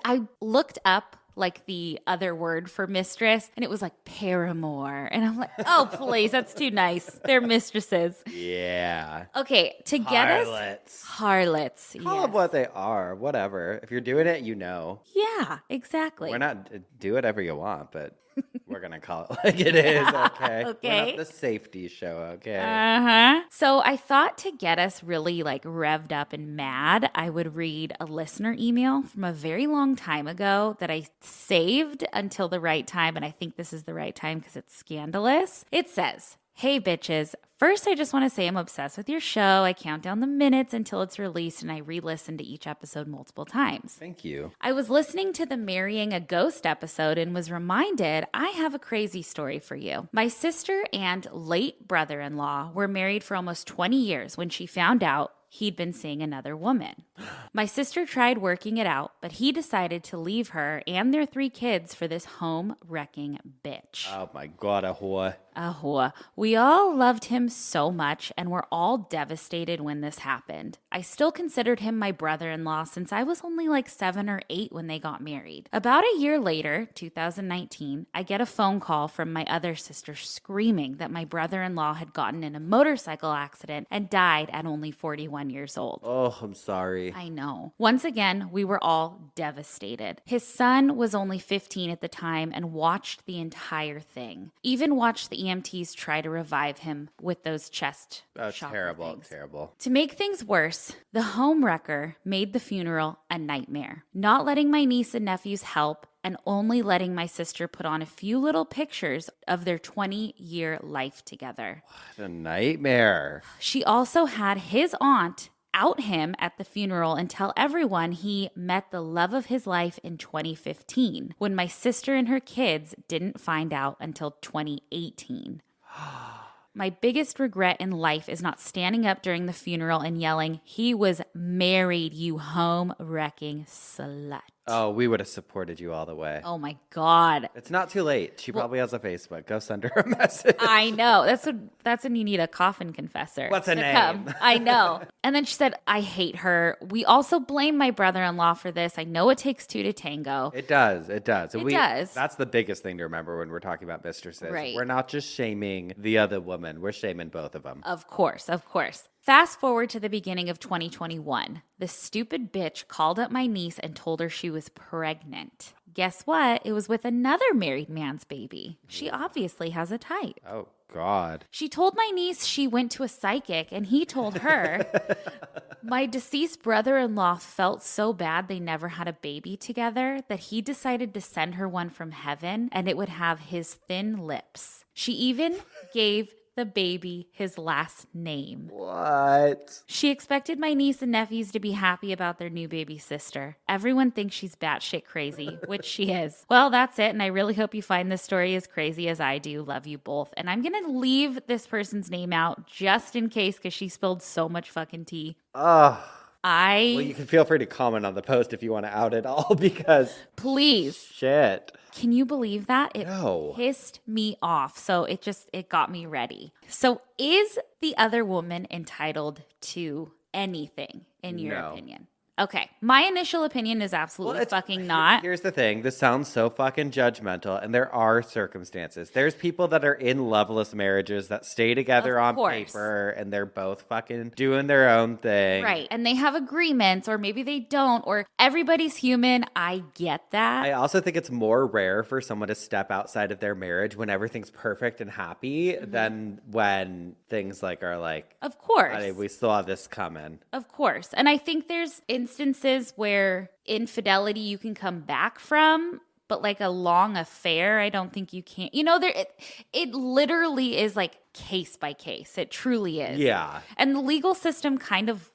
I looked up like the other word for mistress and it was like paramour. And I'm like, oh, please, that's too nice. They're mistresses. Yeah. Okay, to get Harlots. Harlots. Call them Yes. what they are, whatever. If you're doing it, you know. Yeah, exactly. We're not do whatever you want, but we're gonna call it like it is, okay? Okay. We're not the safety show, okay? Uh-huh. So I thought to get us really like revved up and mad, I would read a listener email from a very long time ago that I saved until the right time. And I think this is the right time because it's scandalous. It says, "Hey bitches, first I just want to say I'm obsessed with your show. I count down the minutes until it's released and I re-listen to each episode multiple times. Thank you. I was listening to the Marrying a Ghost episode and was reminded I have a crazy story for you. My sister and late brother-in-law were married for almost 20 years when she found out he'd been seeing another woman. My sister tried working it out, but he decided to leave her and their 3 kids for this home-wrecking bitch. Oh my God, a whore. We all loved him so much and were all devastated when this happened. I still considered him my brother-in-law since I was only like 7 or 8 when they got married. About a year later, 2019, I get a phone call from my other sister screaming that my brother-in-law had gotten in a motorcycle accident and died at only 41 years old. Oh, I'm sorry. I know. Once again, we were all devastated. His son was only 15 at the time and watched the entire thing. Even watched the EMTs try to revive him with those chest shocker Terrible, things. terrible. To make things worse, the home wrecker made the funeral a nightmare, not letting my niece and nephews help and only letting my sister put on a few little pictures of their 20-year life together. What a nightmare. She also had his aunt out him at the funeral and tell everyone he met the love of his life in 2015, when my sister and her kids didn't find out until 2018. My biggest regret in life is not standing up during the funeral and yelling, "He was married, you home-wrecking slut." Oh, we would have supported you all the way. Oh my God. It's not too late. She probably has a Facebook. Go send her a message. I know. That's when you need a coffin confessor. What's her to name? come. I know. And then she said, "I hate her. We also blame my brother-in-law for this. I know it takes 2 to tango." It does. It does. It does. That's the biggest thing to remember when we're talking about mistresses. Right. We're not just shaming the other woman. We're shaming both of them. Of course, of course. Fast forward to the beginning of 2021. The stupid bitch called up my niece and told her she was pregnant. Guess what? It was with another married man's baby. She obviously has a type. Oh, God. She told my niece she went to a psychic and he told her my deceased brother-in-law felt so bad they never had a baby together that he decided to send her one from heaven and it would have his thin lips. She even gave the baby his last name. What? She expected my niece and nephews to be happy about their new baby sister. Everyone thinks she's batshit crazy, which she is. Well, that's it, and I really hope you find this story as crazy as I do. Love you both. And I'm going to leave this person's name out just in case because she spilled so much fucking tea. Oh. Well, you can feel free to comment on the post if you want to out it all because... Please. Shit. Can you believe that? It No. pissed me off. So it got me ready. So is the other woman entitled to anything in your No. opinion? Okay. My initial opinion is absolutely fucking not. Here's the thing. This sounds so fucking judgmental, and there are circumstances. There's people that are in loveless marriages that stay together Of on course. paper, and they're both fucking doing their own thing. Right. And they have agreements, or maybe they don't, or everybody's human. I get that. I also think it's more rare for someone to step outside of their marriage when everything's perfect and happy than when things are like, Of course. "Honey, we still have this coming." Of course. And I think there's instances where infidelity you can come back from, but like a long affair, I don't think you can. It literally is like case by case. It truly is. Yeah. And the legal system kind of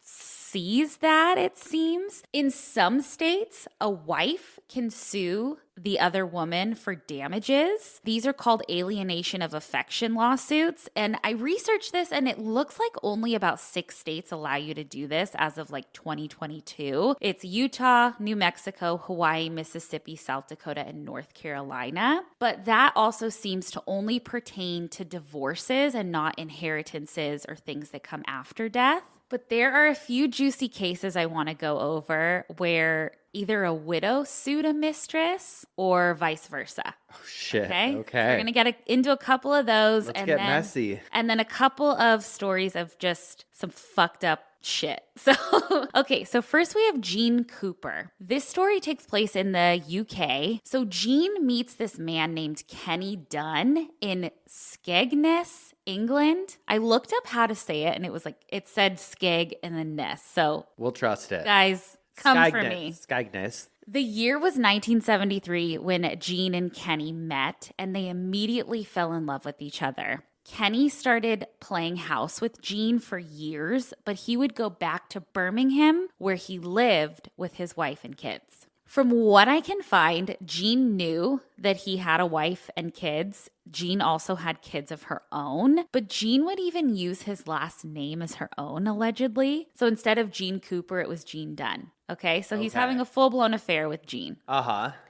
sees that, it seems. In some states, a wife can sue the other woman for damages. These are called alienation of affection lawsuits. And I researched this, and it looks like only about 6 states allow you to do this as of like 2022. It's Utah, New Mexico, Hawaii, Mississippi, South Dakota, and North Carolina. But that also seems to only pertain to divorces and not inheritances or things that come after death. But there are a few juicy cases I want to go over where either a widow sued a mistress or vice versa. Oh, shit. Okay. Okay. So we're going to get into a couple of those. Let's get messy. And then a couple of stories of just some fucked up shit. So, okay. So first we have Jean Cooper. This story takes place in the UK. So Jean meets this man named Kenny Dunn in Skegness, England. I looked up how to say it, and it said Skeg and then Ness. So we'll trust it. Guys, come for me. Skegness. The year was 1973 when Jean and Kenny met, and they immediately fell in love with each other. Kenny started playing house with Jean for years, but he would go back to Birmingham where he lived with his wife and kids. From what I can find, Jean knew that he had a wife and kids. Jean also had kids of her own, but Jean would even use his last name as her own, allegedly. So instead of Jean Cooper, it was Jean Dunn. Okay, so he's having a full-blown affair with Jean.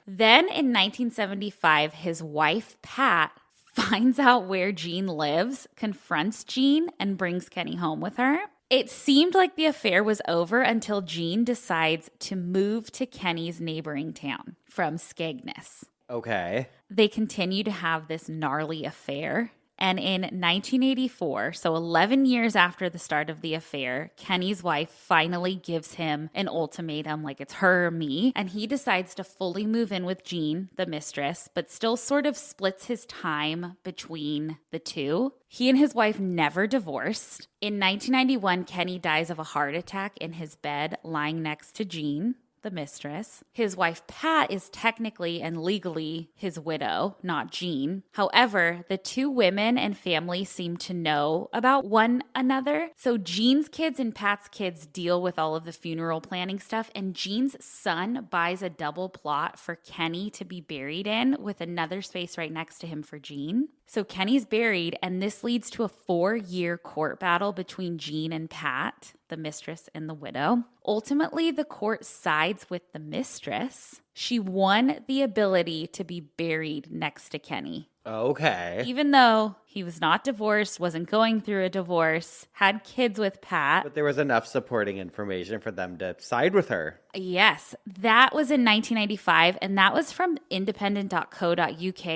Then in 1975, his wife, Pat, finds out where Jean lives, confronts Jean, and brings Kenny home with her. It seemed like the affair was over until Jean decides to move to Kenny's neighboring town from Skegness. Okay. They continue to have this gnarly affair. And in 1984, so 11 years after the start of the affair, Kenny's wife finally gives him an ultimatum, like it's her or me. And he decides to fully move in with Jean, the mistress, but still sort of splits his time between the two. He and his wife never divorced. In 1991, Kenny dies of a heart attack in his bed, lying next to Jean, the mistress. His wife, Pat, is technically and legally his widow, not Jean. However, the two women and family seem to know about one another. So Jean's kids and Pat's kids deal with all of the funeral planning stuff, and Jean's son buys a double plot for Kenny to be buried in with another space right next to him for Jean. So Kenny's buried, and this leads to a 4-year court battle between Jean and Pat, the mistress and the widow. Ultimately, the court sides with the mistress. She won the ability to be buried next to Kenny. Okay. Even though he was not divorced, wasn't going through a divorce, had kids with Pat. But there was enough supporting information for them to side with her. Yes, that was in 1995, and that was from independent.co.uk,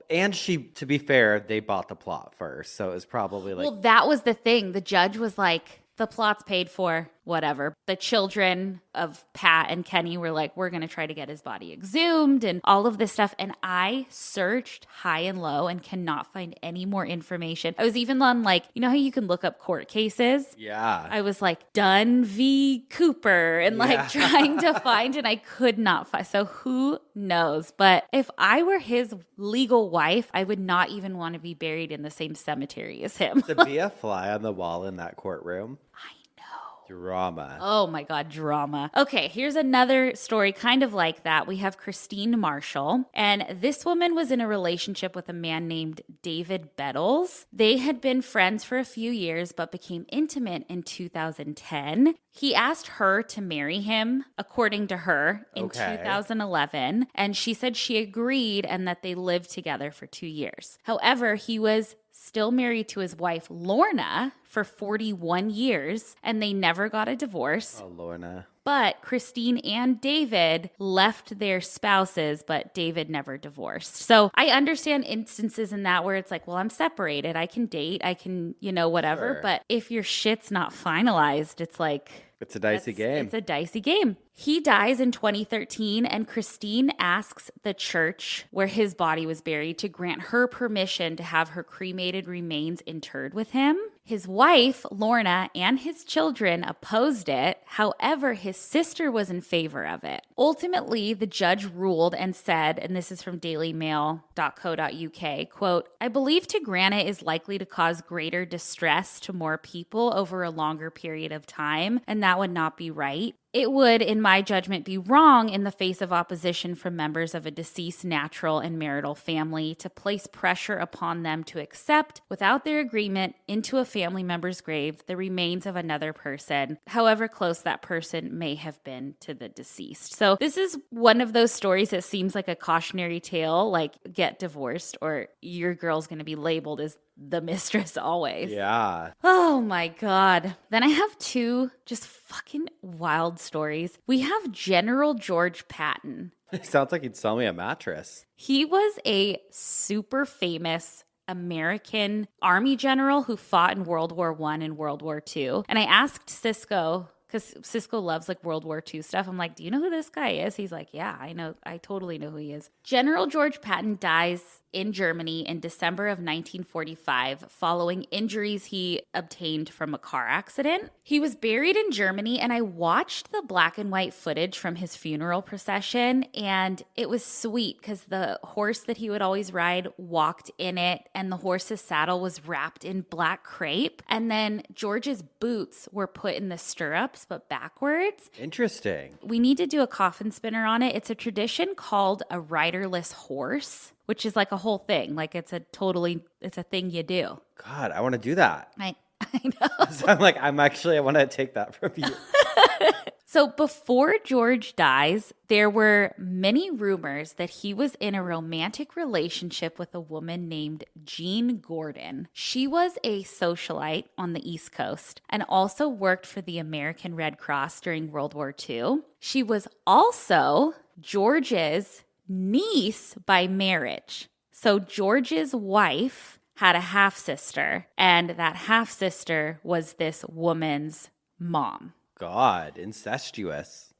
And to be fair, they bought the plot first. So it was probably like. Well, that was the thing. The judge was like, the plot's paid for, whatever. The children of Pat and Kenny were like, we're going to try to get his body exhumed and all of this stuff. And I searched high and low and cannot find any more information. I was even on you know how you can look up court cases? Yeah. I was like, Dunn v. Cooper and trying to find, and I could not find. So who knows? But if I were his legal wife, I would not even want to be buried in the same cemetery as him. To be a fly on the wall in that courtroom. I know. Drama. Oh my God, drama. Okay, here's another story kind of like that. We have Christine Marshall, and this woman was in a relationship with a man named David Bettles. They had been friends for a few years, but became intimate in 2010. He asked her to marry him, according to her, in 2011, and she said she agreed and that they lived together for 2 years. However, he was still married to his wife, Lorna, for 41 years, and they never got a divorce. Oh, Lorna. But Christine and David left their spouses, but David never divorced. So I understand instances in that where it's like, well, I'm separated. I can date. I can, whatever. Sure. But if your shit's not finalized, it's like... It's a dicey game. It's a dicey game. He dies in 2013, and Christine asks the church where his body was buried to grant her permission to have her cremated remains interred with him. His wife, Lorna, and his children opposed it. However, his sister was in favor of it. Ultimately, the judge ruled and said, and this is from dailymail.co.uk, quote, I believe to grant it is likely to cause greater distress to more people over a longer period of time, and that would not be right. It would, in my judgment, be wrong in the face of opposition from members of a deceased natural and marital family to place pressure upon them to accept, without their agreement, into a family member's grave the remains of another person, however close that person may have been to the deceased. So this is one of those stories that seems like a cautionary tale, like get divorced or your girl's going to be labeled as the mistress always. Yeah. Oh my God. Then I have two just fucking wild stories. We have General George Patton. It sounds like he'd sell me a mattress. He was a super famous American army general who fought in World War I and World War II. And I asked Cisco, because Cisco loves like World War II stuff. I'm like, do you know who this guy is? He's like, yeah, I know. I totally know who he is. General George Patton dies in Germany in December of 1945 following injuries he obtained from a car accident. He was buried in Germany, and I watched the black and white footage from his funeral procession, and it was sweet because the horse that he would always ride walked in it, and the horse's saddle was wrapped in black crepe, and then George's boots were put in the stirrups but backwards. Interesting. We need to do a coffin spinner on it. It's a tradition called a riderless horse, which is like a whole thing. Like it's a thing you do. God, I want to do that. I know. So I want to take that from you. So before George dies, there were many rumors that he was in a romantic relationship with a woman named Jean Gordon. She was a socialite on the East Coast and also worked for the American Red Cross during World War II. She was also George's niece by marriage. So George's wife had a half-sister, and that half-sister was this woman's mom. God, incestuous.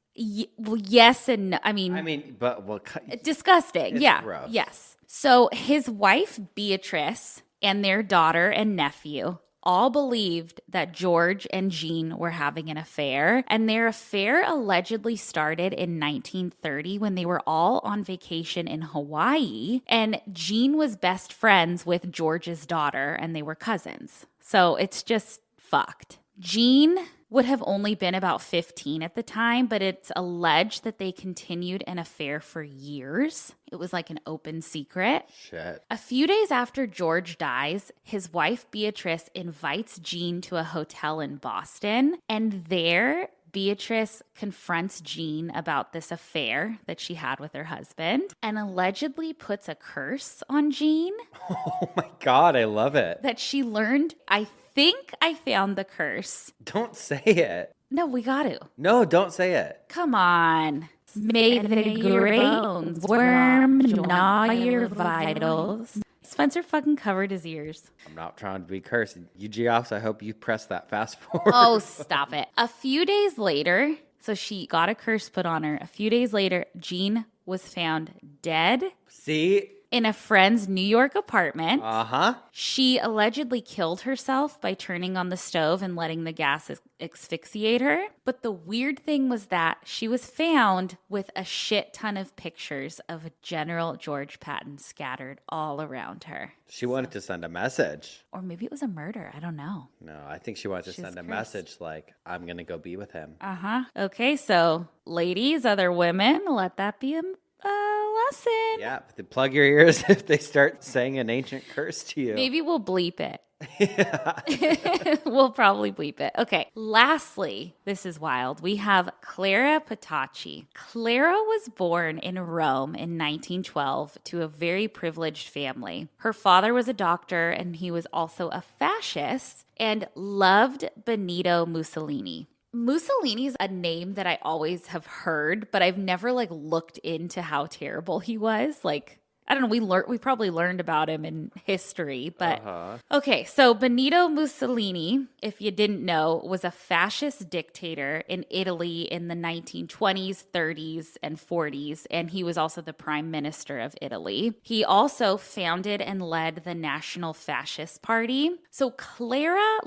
Well, yes and no. I mean, but well, disgusting. It's yeah. gross. Yes. So his wife, Beatrice, and their daughter and nephew all believed that George and Jean were having an affair, and their affair allegedly started in 1930 when they were all on vacation in Hawaii, and Jean was best friends with George's daughter, and they were cousins. So it's just fucked. Jean would have only been about 15 at the time, but it's alleged that they continued an affair for years. It was like an open secret. Shit. A few days after George dies, his wife Beatrice invites Jean to a hotel in Boston, and there Beatrice confronts Jean about this affair that she had with her husband and allegedly puts a curse on Jean. Oh my God, I love it. That she learned. I think I found the curse. Don't say it. No, we got to. No, don't say it. Come on. May the great worm gnaw your vitals. Spencer fucking covered his ears. I'm not trying to be cursed. You Geoffs, I hope you press that fast forward. Oh, stop it. A few days later, so she got a curse put on her. A few days later, Jean was found dead. See? In a friend's New York apartment. Uh-huh. She allegedly killed herself by turning on the stove and letting the gas asphyxiate her. But the weird thing was that she was found with a shit ton of pictures of General George Patton scattered all around her. She wanted to send a message. Or maybe it was a murder. I don't know. No, I think she wanted to send a message like, I'm going to go be with him. Uh-huh. Okay, so ladies, other women, let that be a lesson. Yeah, plug your ears if they start saying an ancient curse to you. Maybe we'll bleep it. We'll probably bleep it. Okay. Lastly, this is wild. We have Clara Petacci. Clara was born in Rome in 1912 to a very privileged family. Her father was a doctor, and he was also a fascist and loved Benito Mussolini. Mussolini's a name that I always have heard, but I've never looked into how terrible he was. I don't know. We probably learned about him in history, but okay. So Benito Mussolini, if you didn't know, was a fascist dictator in Italy in the 1920s, 30s, and 40s, and he was also the prime minister of Italy. He also founded and led the National Fascist Party. So Clara,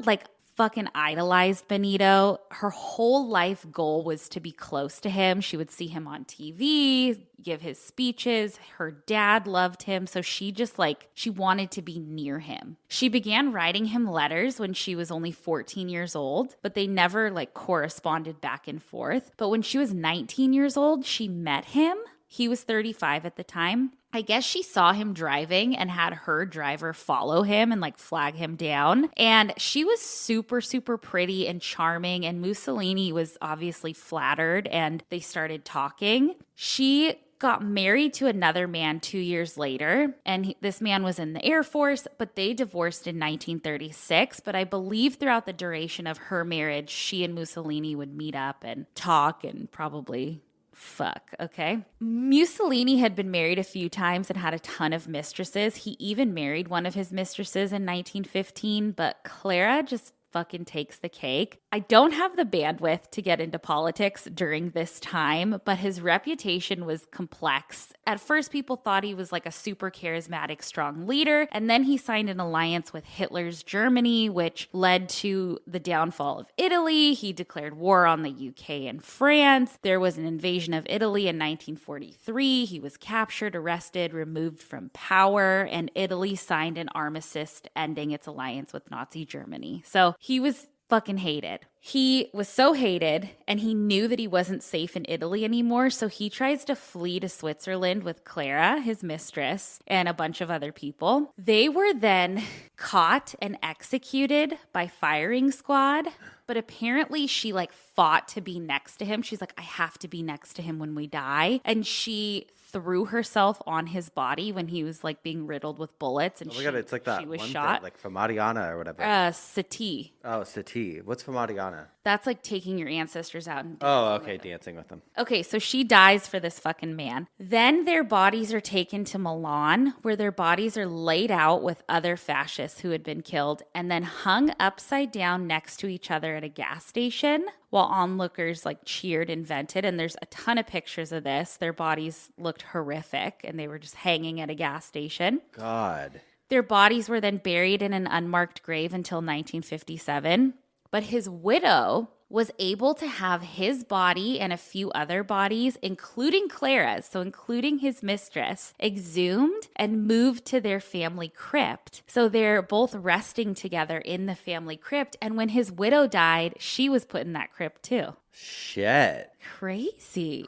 fucking idolized Benito. Her whole life goal was to be close to him. She would see him on TV, give his speeches. Her dad loved him. So she just she wanted to be near him. She began writing him letters when she was only 14 years old, but they never corresponded back and forth. But when she was 19 years old, she met him. He was 35 at the time. I guess she saw him driving and had her driver follow him and flag him down. And she was super, super pretty and charming. And Mussolini was obviously flattered and they started talking. She got married to another man 2 years later. And this man was in the Air Force, but they divorced in 1936. But I believe throughout the duration of her marriage, she and Mussolini would meet up and talk and probably fuck, okay? Mussolini had been married a few times and had a ton of mistresses. He even married one of his mistresses in 1915, but Clara just fucking takes the cake. I don't have the bandwidth to get into politics during this time, but his reputation was complex. At first, people thought he was a super charismatic, strong leader, and then he signed an alliance with Hitler's Germany, which led to the downfall of Italy. He declared war on the UK and France. There was an invasion of Italy in 1943. He was captured, arrested, removed from power, and Italy signed an armistice ending its alliance with Nazi Germany. So he was fucking hated. He was so hated, and he knew that he wasn't safe in Italy anymore, so he tries to flee to Switzerland with Clara, his mistress, and a bunch of other people. They were then caught and executed by firing squad, but apparently she fought to be next to him. She's like, I have to be next to him when we die. And she threw herself on his body when he was being riddled with bullets, and God, it's that she was one shot. Thing, Famadiana or whatever. Sati. Oh, Sati. What's Famadiana? That's taking your ancestors out and dancing with them. Okay, so she dies for this fucking man. Then their bodies are taken to Milan, where their bodies are laid out with other fascists who had been killed and then hung upside down next to each other at a gas station while onlookers cheered and vented. And there's a ton of pictures of this. Their bodies looked horrific and they were just hanging at a gas station. God. Their bodies were then buried in an unmarked grave until 1957. But his widow was able to have his body and a few other bodies, including Clara's, so including his mistress, exhumed and moved to their family crypt. So they're both resting together in the family crypt. And when his widow died, she was put in that crypt too. Shit. Crazy.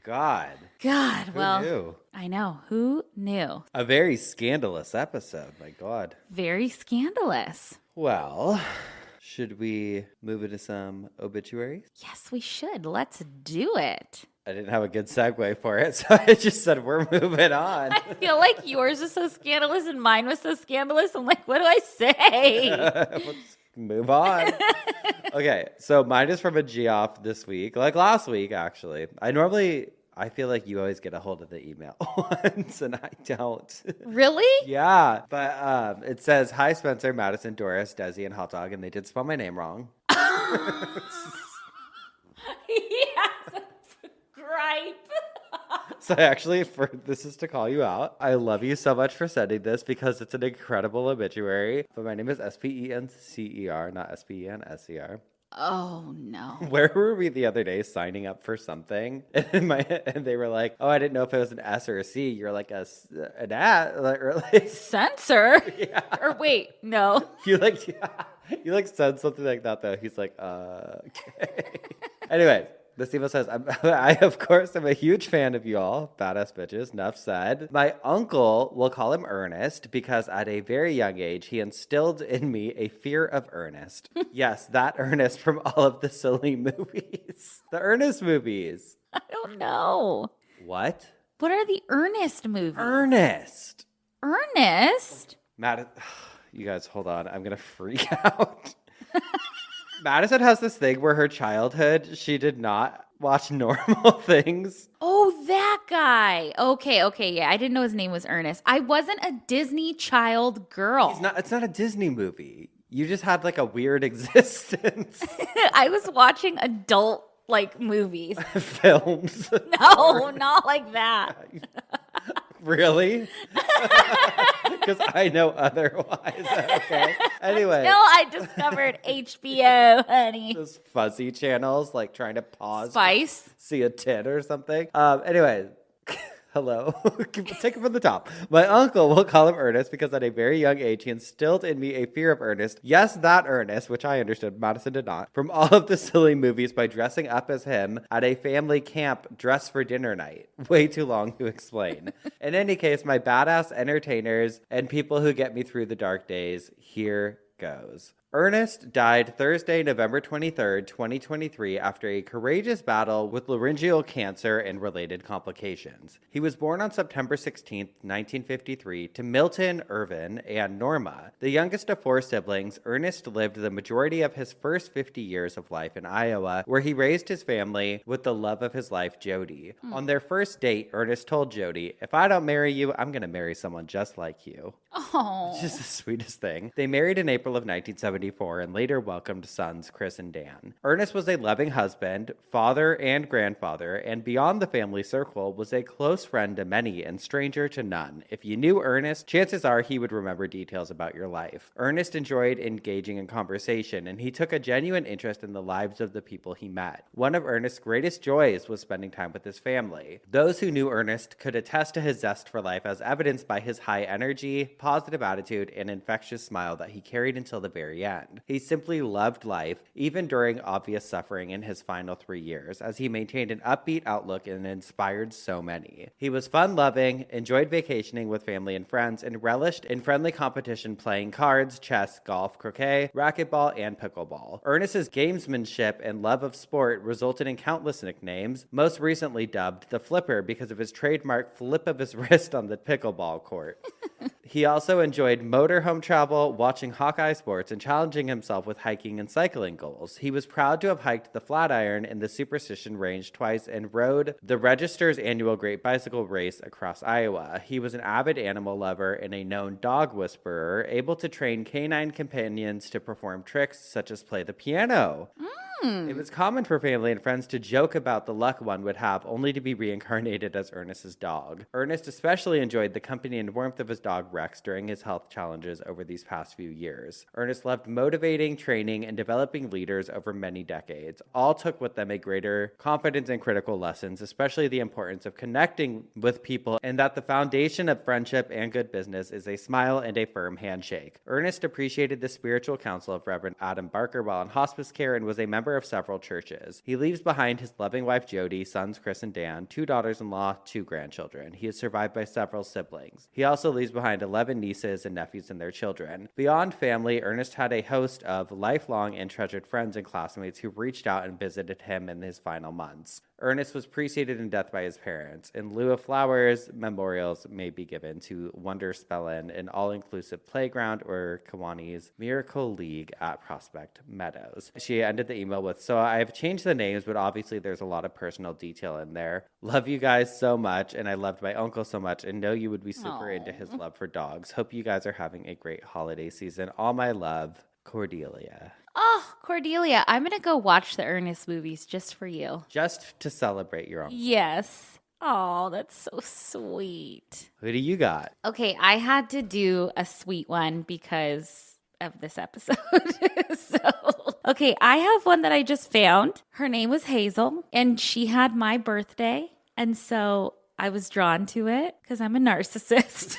God. Who knew? I know. Who knew? A very scandalous episode. My God. Very scandalous. Well, should we move into some obituaries? Yes, we should. Let's do it. I didn't have a good segue for it, so I just said we're moving on. I feel like yours was so scandalous and mine was so scandalous. I'm like, what do I say? Let's move on. Okay, so mine is from a G-off this week, last week, actually. I feel like you always get a hold of the email once, and I don't. Really? Yeah, but it says, hi, Spencer, Madison, Doris, Desi, and Hot Dog, and they did spell my name wrong. Yes, gripe. So actually, this is to call you out. I love you so much for sending this because it's an incredible obituary. But my name is Spencer, not Spenser. Oh, no. Where were we the other day signing up for something? And they were like, oh, I didn't know if it was an S or a C. You're like an S. Censor? Yeah. Or wait, no. You said something like that, though. He's like, okay. Anyway. This email says, I, of course, am a huge fan of you all. Badass bitches. Enough said. My uncle, we'll call him Ernest, because at a very young age, he instilled in me a fear of Ernest. Yes, that Ernest from all of the silly movies. The Ernest movies. I don't know. What? What are the Ernest movies? Ernest. Matt, you guys, hold on. I'm going to freak out. Madison has this thing where her childhood, she did not watch normal things. Oh, Oh, that guy. Okay, yeah. I didn't know his name was Ernest. I wasn't a Disney child girl. It's not a Disney movie. You just had like a weird existence. I was watching adult like movies. Films. No, not like that. Really? Because I know otherwise. Okay. Anyway. Until I discovered HBO, honey. Those fuzzy channels, like trying to pause. Spice. To see a tit or something. Anyway. Hello. Take it from the top. My uncle, we'll call him Ernest, because at a very young age, he instilled in me a fear of Ernest. Yes, that Ernest, which I understood, Madison did not, from all of the silly movies by dressing up as him at a family camp dress for dinner night. Way too long to explain. In any case, my badass entertainers and people who get me through the dark days, here goes. Ernest died Thursday, November 23rd, 2023, after a courageous battle with laryngeal cancer and related complications. He was born on September 16th, 1953, to Milton, Irvin, and Norma. The youngest of 4 siblings, Ernest lived the majority of his first 50 years of life in Iowa, where he raised his family with the love of his life, Jody. On their first date, Ernest told Jody, "If I don't marry you, I'm going to marry someone just like you." Oh. It's just the sweetest thing. They married in April of 1974 and later welcomed sons Chris and Dan. Ernest was a loving husband, father, and grandfather, and beyond the family circle was a close friend to many and stranger to none. If you knew Ernest, chances are he would remember details about your life. Ernest enjoyed engaging in conversation, and he took a genuine interest in the lives of the people he met. One of Ernest's greatest joys was spending time with his family. Those who knew Ernest could attest to his zest for life, as evidenced by his high energy, positive attitude, and infectious smile that he carried until the very end. He simply loved life, even during obvious suffering in his final 3 years, as he maintained an upbeat outlook and inspired so many. He was fun-loving, enjoyed vacationing with family and friends, and relished in friendly competition playing cards, chess, golf, croquet, racquetball, and pickleball. Ernest's gamesmanship and love of sport resulted in countless nicknames, most recently dubbed the Flipper because of his trademark flip of his wrist on the pickleball court. He also enjoyed motorhome travel, watching Hawkeye sports, and challenging himself with hiking and cycling goals. He was proud to have hiked the Flatiron and the Superstition Range twice and rode the Register's annual Great Bicycle Race across Iowa. He was an avid animal lover and a known dog whisperer, able to train canine companions to perform tricks such as play the piano. It was common for family and friends to joke about the luck one would have, only to be reincarnated as Ernest's dog. Ernest especially enjoyed the company and warmth of his dog Rex during his health challenges over these past few years. Ernest loved motivating, training, and developing leaders over many decades. All took with them a greater confidence in critical lessons, especially the importance of connecting with people, and that the foundation of friendship and good business is a smile and a firm handshake. Ernest appreciated the spiritual counsel of Reverend Adam Barker while in hospice care and was a member of several churches. He leaves behind his loving wife Jody, sons Chris and Dan, 2 daughters-in-law, 2 grandchildren. He is survived by several siblings. He also leaves behind 11 nieces and nephews and their children. Beyond family, Ernest had a host of lifelong and treasured friends and classmates who reached out and visited him in his final months. Ernest was preceded in death by his parents. In lieu of flowers, memorials may be given to Wonderspellen, an all-inclusive playground, or Kiwanis Miracle League at Prospect Meadows. She ended the email with, "So I've changed the names, but obviously there's a lot of personal detail in there. Love you guys so much, and I loved my uncle so much, and know you would be super into his love for dogs. Hope you guys are having a great holiday season. All my love, Cordelia." Oh, Cordelia, I'm going to go watch the Ernest movies just for you. Just to celebrate your uncle. Yes. Oh, that's so sweet. Who do you got? Okay, I had to do a sweet one because of this episode. Okay, I have one that I just found. Her name was Hazel, and she had my birthday. And so I was drawn to it because I'm a narcissist.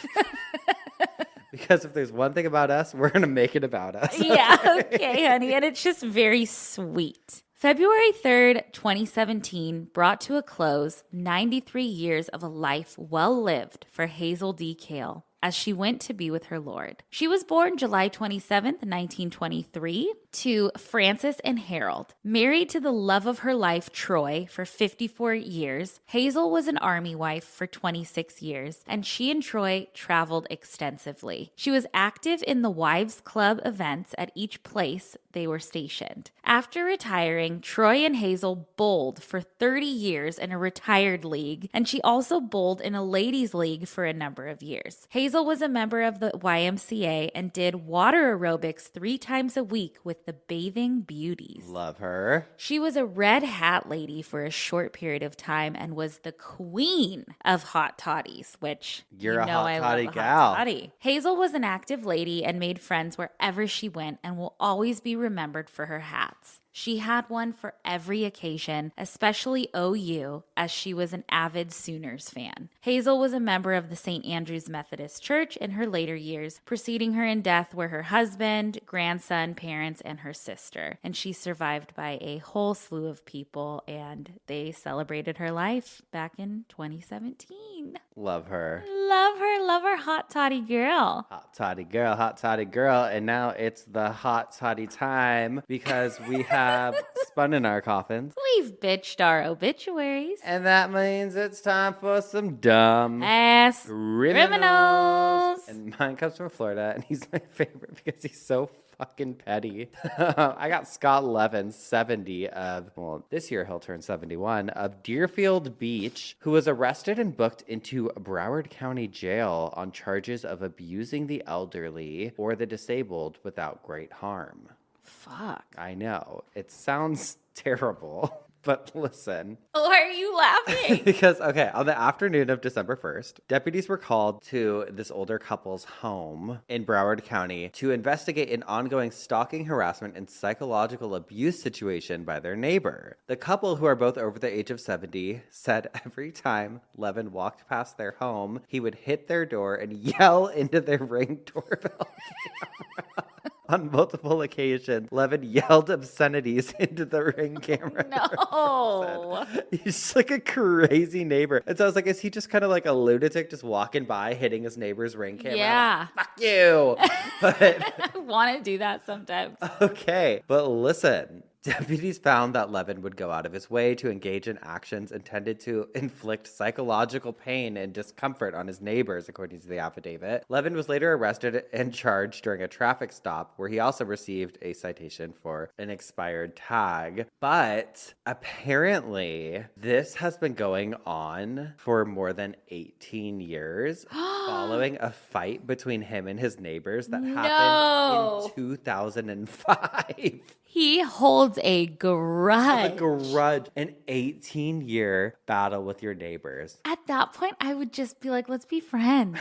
Because if there's one thing about us, we're going to make it about us. Yeah, okay, honey. And it's just very sweet. February 3rd, 2017 brought to a close 93 years of a life well lived for Hazel D. Kale as she went to be with her Lord. She was born July 27th, 1923. to Francis and Harold. Married to the love of her life, Troy, for 54 years, Hazel was an army wife for 26 years, and she and Troy traveled extensively. She was active in the Wives Club events at each place they were stationed. After retiring, Troy and Hazel bowled for 30 years in a retired league, and she also bowled in a ladies' league for a number of years. Hazel was a member of the YMCA and did water aerobics 3 times a week with the Bathing Beauties. Love her. She was a red hat lady for a short period of time and was the queen of hot toddies, which You're you a know hot I toddy love a gal. hot toddy. Hazel was an active lady and made friends wherever she went and will always be remembered for her hats. She had one for every occasion, especially OU, as she was an avid Sooners fan. Hazel was a member of the St. Andrew's Methodist Church in her later years. Preceding her in death were her husband, grandson, parents, and her sister. And she's survived by a whole slew of people, and they celebrated her life back in 2017. Love her. Love her, hot toddy girl. Hot toddy girl, hot toddy girl. And now it's the hot toddy time because we have spun in our coffins. We've bitched our obituaries. And that means it's time for some dumb Ass criminals. criminals. And mine comes from Florida, and he's my favorite because he's so fucking petty. I got Scott Levin, 70 of, well, this year he'll turn 71, of Deerfield Beach, who was arrested and booked into Broward County Jail on charges of abusing the elderly or the disabled without great harm. Fuck. I know. It sounds terrible, but listen. Why are you laughing? Because, okay, on the afternoon of December 1st, deputies were called to this older couple's home in Broward County to investigate an ongoing stalking, harassment, and psychological abuse situation by their neighbor. The couple, who are both over the age of 70, said every time Levin walked past their home, he would hit their door and yell into their Ring doorbell camera. On multiple occasions, Levin yelled obscenities into the Ring camera. No. He's just like a crazy neighbor. And so I was like, is he just kind of like a lunatic just walking by, hitting his neighbor's Ring camera? Yeah. Like, fuck you. But I want to do that sometimes. okay, but listen. Deputies found that Levin would go out of his way to engage in actions intended to inflict psychological pain and discomfort on his neighbors, according to the affidavit. Levin was later arrested and charged during a traffic stop, where he also received a citation for an expired tag. But apparently, this has been going on for more than 18 years, following a fight between him and his neighbors that happened in 2005. He holds a grudge. A grudge. An 18-year battle with your neighbors. At that point, I would just be like, let's be friends.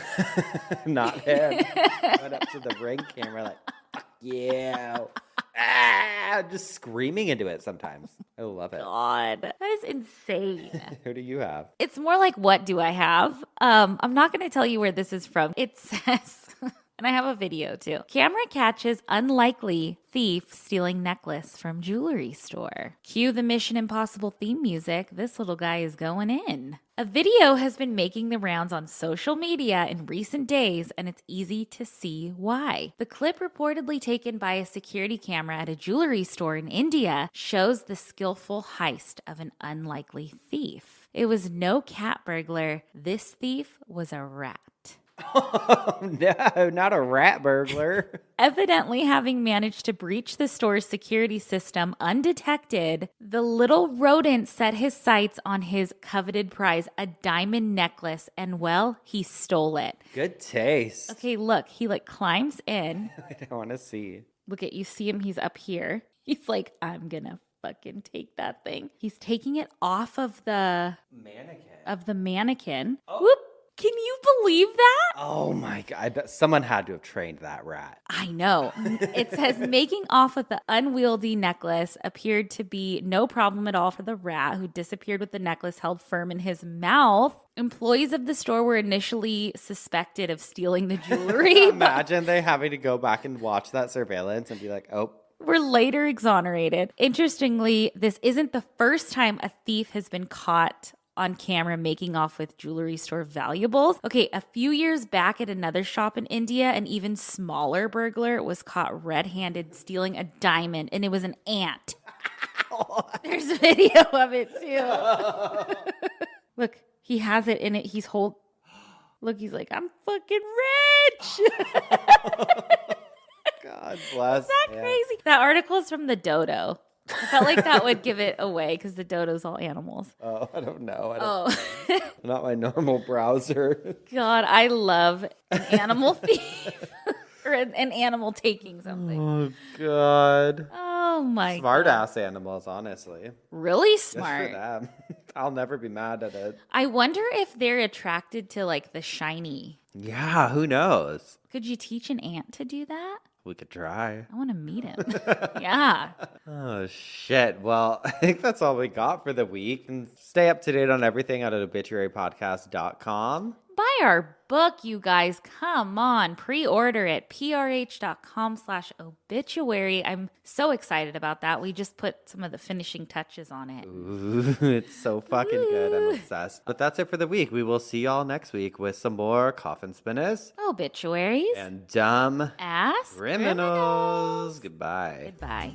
Not him. Went up to the Ring camera like, fuck you. Just screaming into it sometimes. I love it. God, that is insane. Who do you have? It's more like, what do I have? I'm not going to tell you where this is from. It says... And I have a video too. Camera catches unlikely thief stealing necklace from jewelry store. Cue the Mission Impossible theme music. This little guy is going in. A video has been making the rounds on social media in recent days, and it's easy to see why. The clip, reportedly taken by a security camera at a jewelry store in India, shows the skillful heist of an unlikely thief. It was no cat burglar. This thief was a rat. Oh, no, not a rat burglar. Evidently having managed to breach the store's security system undetected, the little rodent set his sights on his coveted prize, a diamond necklace, and well, he stole it. Good taste. Okay, look, he climbs in. I don't want to see. Look at, you see him, he's up here. He's like, I'm gonna fucking take that thing. He's taking it off of the mannequin. Oh. Whoop. Can you believe that? Oh my God. I bet someone had to have trained that rat. I know. It says making off with the unwieldy necklace appeared to be no problem at all for the rat, who disappeared with the necklace held firm in his mouth. Employees of the store were initially suspected of stealing the jewelry. Imagine they having to go back and watch that surveillance and be like, oh. Were later exonerated. Interestingly, this isn't the first time a thief has been caught on camera making off with jewelry store valuables. Okay, a few years back at another shop in India, an even smaller burglar was caught red-handed stealing a diamond, and it was an ant. There's video of it too. Look, he has it in it. Look, he's like, I'm fucking rich. God bless. Is that crazy? That article is from the Dodo. I felt like that would give it away because the Dodo's all animals. Oh, I don't know. Not my normal browser. God, I love an animal thief or an animal taking something. Oh, God. Oh, my Smart God. ass animals, honestly. Really Good smart. for them. I'll never be mad at it. I wonder if they're attracted to like the shiny. Yeah, who knows? Could you teach an ant to do that? We could try. I want to meet him. Yeah. Oh, shit. Well, I think that's all we got for the week. And stay up to date on everything at obituarypodcast.com. Buy our book, you guys. Come on. Pre-order it. prh.com/obituary. I'm so excited about that. We just put some of the finishing touches on it. Ooh, it's so fucking good. I'm obsessed. But that's it for the week. We will see y'all next week with some more coffin spinners Obituaries. and dumb Ass criminals. Goodbye. Goodbye.